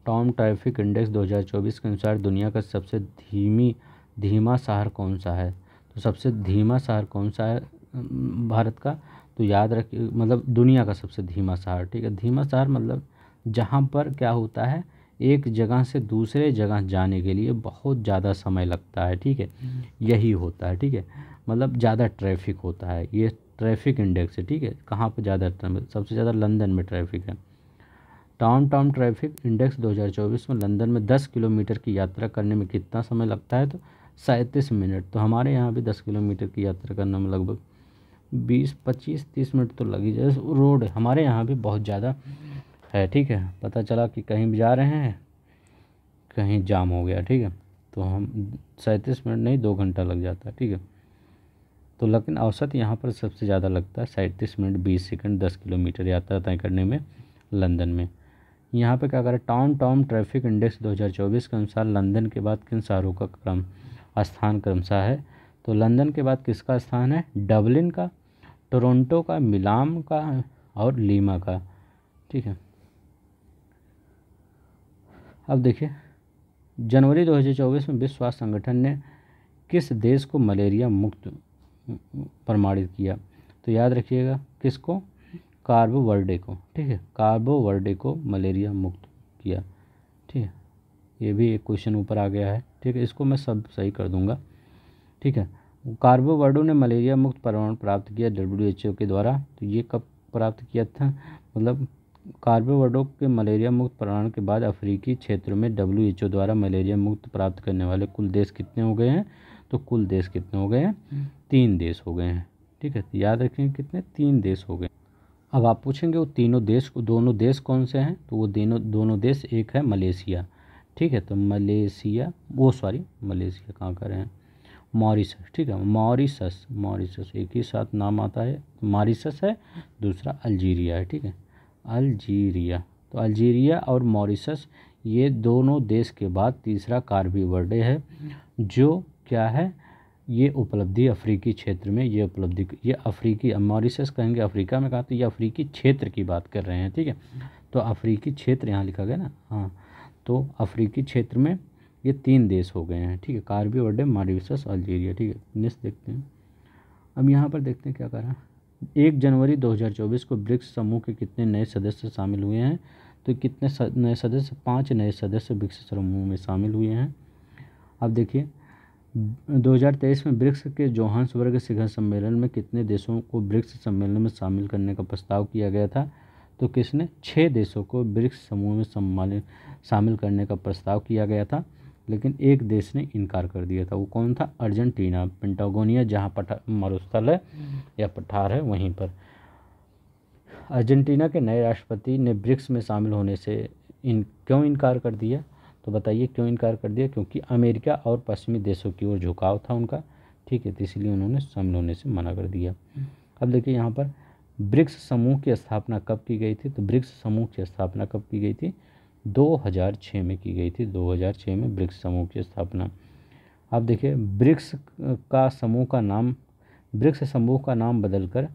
टॉम ट्रैफिक इंडेक्स 2024 के अनुसार दुनिया का सबसे धीमा शहर कौन सा है? तो सबसे धीमा शहर कौन सा है भारत का? तो याद रखिए, मतलब दुनिया का सबसे धीमा शहर, ठीक है। धीमा शहर मतलब जहाँ पर क्या होता है, एक जगह से दूसरे जगह जाने के लिए बहुत ज़्यादा समय लगता है, ठीक है, यही होता है, ठीक है। मतलब ज़्यादा ट्रैफिक होता है, ये ट्रैफिक इंडेक्स है, ठीक है। कहाँ पर ज़्यादा? सबसे ज़्यादा लंदन में ट्रैफिक है। टॉम ट्रैफिक इंडेक्स 2024 में लंदन में 10 किलोमीटर की यात्रा करने में कितना समय लगता है? तो 37 मिनट। तो हमारे यहाँ भी 10 किलोमीटर की यात्रा करने में लगभग 20-25-30 मिनट तो लग ही जाए। रोड हमारे यहाँ भी बहुत ज़्यादा है, ठीक है। पता चला कि कहीं भी जा रहे हैं, कहीं जाम हो गया, ठीक है, तो हम 37 मिनट नहीं, 2 घंटा लग जाता है, ठीक है। तो लेकिन औसत यहाँ पर सबसे ज़्यादा लगता है 37 मिनट 20 सेकंड 10 किलोमीटर यात्रा तय करने में लंदन में। यहाँ पे क्या करें, टॉम ट्रैफिक इंडेक्स 2024 के अनुसार लंदन के बाद किन शहरों का स्थान क्रमशः है? तो लंदन के बाद किसका स्थान है? डबलिन का, टोरंटो का, मिलान का और लीमा का, ठीक है। अब देखिए, जनवरी 2024 में विश्व स्वास्थ्य संगठन ने किस देश को मलेरिया मुक्त प्रमाणित किया? तो याद रखिएगा, किसको? कार्बो वर्डे को, ठीक है, कार्बो वर्डे को मलेरिया मुक्त किया, ठीक है। ये भी एक क्वेश्चन ऊपर आ गया है, ठीक है, इसको मैं सब सही कर दूंगा, ठीक है। कार्बो वर्डे ने मलेरिया मुक्त प्रमाण प्राप्त किया WHO के द्वारा। तो ये कब प्राप्त किया था? मतलब कार्बो वर्डे के मलेरिया मुक्त प्रमाण के बाद अफ्रीकी क्षेत्र में WHO द्वारा मलेरिया मुक्त प्राप्त करने वाले कुल देश कितने हो गए हैं? तो कुल देश कितने हो गए हैं? 3 देश हो गए हैं, ठीक है। तो याद रखेंगे कितने? 3 देश हो गए। अब आप पूछेंगे वो दोनों देश कौन से हैं? तो वो दोनों देश, एक है मलेशिया, ठीक है। तो मलेशिया कहाँ कर रहे हैं? मॉरिशस, ठीक है, मॉरिशस एक ही साथ नाम आता है। मॉरिशस है, दूसरा अल्जीरिया है, ठीक है, अल्जीरिया। तो अल्जीरिया और मॉरिशस, ये दोनों देश के बाद तीसरा कार्बो वर्डे है, जो क्या है? ये उपलब्धि अफ्रीकी क्षेत्र में, ये अफ्रीकी, मॉरिशस कहेंगे अफ्रीका में, कहा तो ये अफ्रीकी क्षेत्र की बात कर रहे हैं, ठीक है। तो अफ्रीकी क्षेत्र यहाँ लिखा गया ना, हाँ, तो अफ्रीकी क्षेत्र में ये 3 देश हो गए हैं, ठीक है, कार्बो वर्डे, मॉरिशस, अल्जीरिया, ठीक है। नेक्स्ट देखते हैं, अब यहाँ पर देखते हैं क्या करा। 1 जनवरी 2024 को ब्रिक्स समूह के कितने नए सदस्य शामिल हुए हैं? तो कितने नए सदस्य, 5 नए सदस्य ब्रिक्स समूह में शामिल हुए हैं। अब देखिए 2023 में ब्रिक्स के जोहान्सबर्ग शिखर सम्मेलन में कितने देशों को ब्रिक्स सम्मेलन में शामिल करने का प्रस्ताव किया गया था, तो किसने, 6 देशों को ब्रिक्स समूह में शामिल करने का प्रस्ताव किया गया था, लेकिन एक देश ने इनकार कर दिया था। वो कौन था, अर्जेंटीना। पेंटागोनिया जहाँ मरुस्थल है या पठार है वहीं पर। अर्जेंटीना के नए राष्ट्रपति ने ब्रिक्स में शामिल होने से क्यों इनकार कर दिया, तो बताइए क्यों इनकार कर दिया, क्योंकि अमेरिका और पश्चिमी देशों की ओर झुकाव था उनका, ठीक है, तो इसलिए उन्होंने शामिल होने से मना कर दिया। अब देखिए यहाँ पर ब्रिक्स समूह की स्थापना कब की गई थी, तो ब्रिक्स समूह की स्थापना कब की गई थी, 2006 में की गई थी। 2006 में ब्रिक्स समूह की स्थापना। अब देखिए ब्रिक्स समूह का नाम बदलकर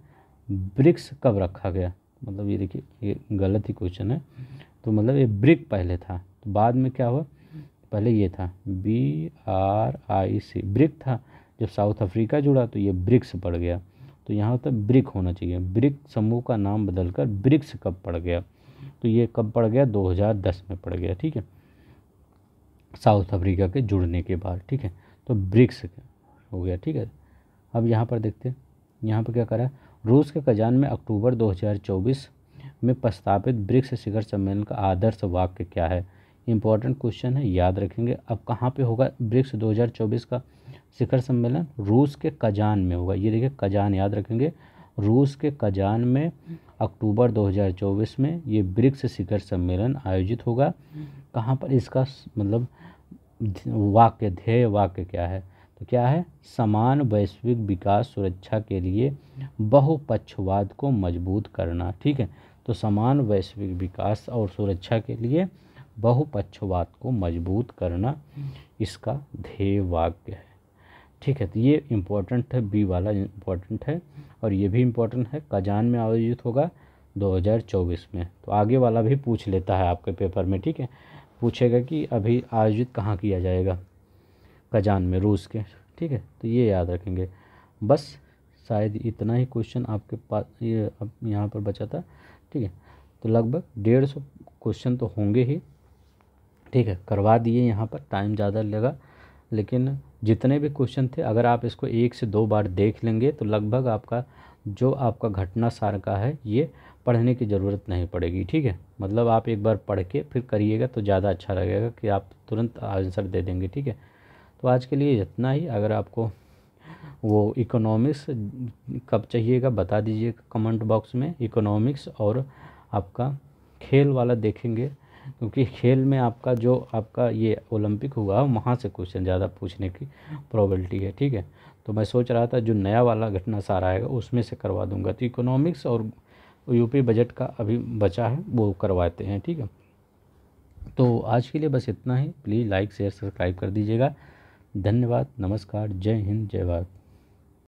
ब्रिक्स कब रखा गया, मतलब ये देखिए ये गलत ही क्वेश्चन है। तो मतलब ये ब्रिक पहले था, तो बाद में क्या हुआ, पहले ये था BRIC, ब्रिक था। जब साउथ अफ्रीका जुड़ा तो ये ब्रिक्स पड़ गया, तो यहाँ तो ब्रिक होना चाहिए। ब्रिक समूह का नाम बदलकर ब्रिक्स कब पड़ गया, तो ये कब पड़ गया, 2010 में पड़ गया, ठीक है, साउथ अफ्रीका के जुड़ने के बाद, ठीक है, तो ब्रिक्स हो गया, ठीक है। अब यहाँ पर देखते हैं, यहाँ पर क्या करा है, रूस के कजान में अक्टूबर 2024 में प्रस्तावित ब्रिक्स शिखर सम्मेलन का आदर्श वाक्य क्या है। इंपॉर्टेंट क्वेश्चन है, याद रखेंगे। अब कहाँ पे होगा ब्रिक्स 2024 का शिखर सम्मेलन, रूस के कजान में होगा। ये देखिए कजान याद रखेंगे, रूस के कजान में अक्टूबर 2024 में ये ब्रिक्स शिखर सम्मेलन आयोजित होगा। कहाँ पर, इसका मतलब वाक्य, ध्येय वाक्य क्या है, तो क्या है, समान वैश्विक विकास सुरक्षा के लिए बहुपक्षवाद को मजबूत करना, ठीक है, तो समान वैश्विक विकास और सुरक्षा के लिए बहुपक्षवाद को मजबूत करना इसका ध्येय वाक्य है, ठीक है। तो ये इम्पोर्टेंट है, बी वाला इम्पोर्टेंट है, और ये भी इम्पोर्टेंट है, कजान में आयोजित होगा 2024 में। तो आगे वाला भी पूछ लेता है आपके पेपर में, ठीक है, पूछेगा कि अभी आयोजित कहाँ किया जाएगा, कजान में, रूस के, ठीक है, तो ये याद रखेंगे। बस शायद इतना ही क्वेश्चन आपके पास ये अब यहाँ पर बचा था, ठीक है, तो लगभग 150 क्वेश्चन तो होंगे ही, ठीक है, करवा दिए। यहाँ पर टाइम ज़्यादा लगा, लेकिन जितने भी क्वेश्चन थे अगर आप इसको 1 से 2 बार देख लेंगे तो लगभग आपका जो आपका घटना सार का है ये पढ़ने की ज़रूरत नहीं पड़ेगी, ठीक है। मतलब आप एक बार पढ़ के फिर करिएगा तो ज़्यादा अच्छा लगेगा कि आप तुरंत आंसर दे देंगे, ठीक है। तो आज के लिए इतना ही। अगर आपको वो इकोनॉमिक्स कब चाहिएगा बता दीजिएगा कमेंट बॉक्स में। इकोनॉमिक्स और आपका खेल वाला देखेंगे, क्योंकि खेल में आपका जो आपका ये ओलंपिक हुआ वहाँ से क्वेश्चन ज़्यादा पूछने की प्रोबेबिलिटी है, ठीक है। तो मैं सोच रहा था जो नया वाला घटना सारा आएगा उसमें से करवा दूंगा। तो इकोनॉमिक्स और यूपी बजट का अभी बचा है वो करवाते हैं, ठीक है। तो आज के लिए बस इतना ही। प्लीज़ लाइक शेयर सब्सक्राइब कर दीजिएगा। धन्यवाद, नमस्कार, जय हिंद, जय भारत।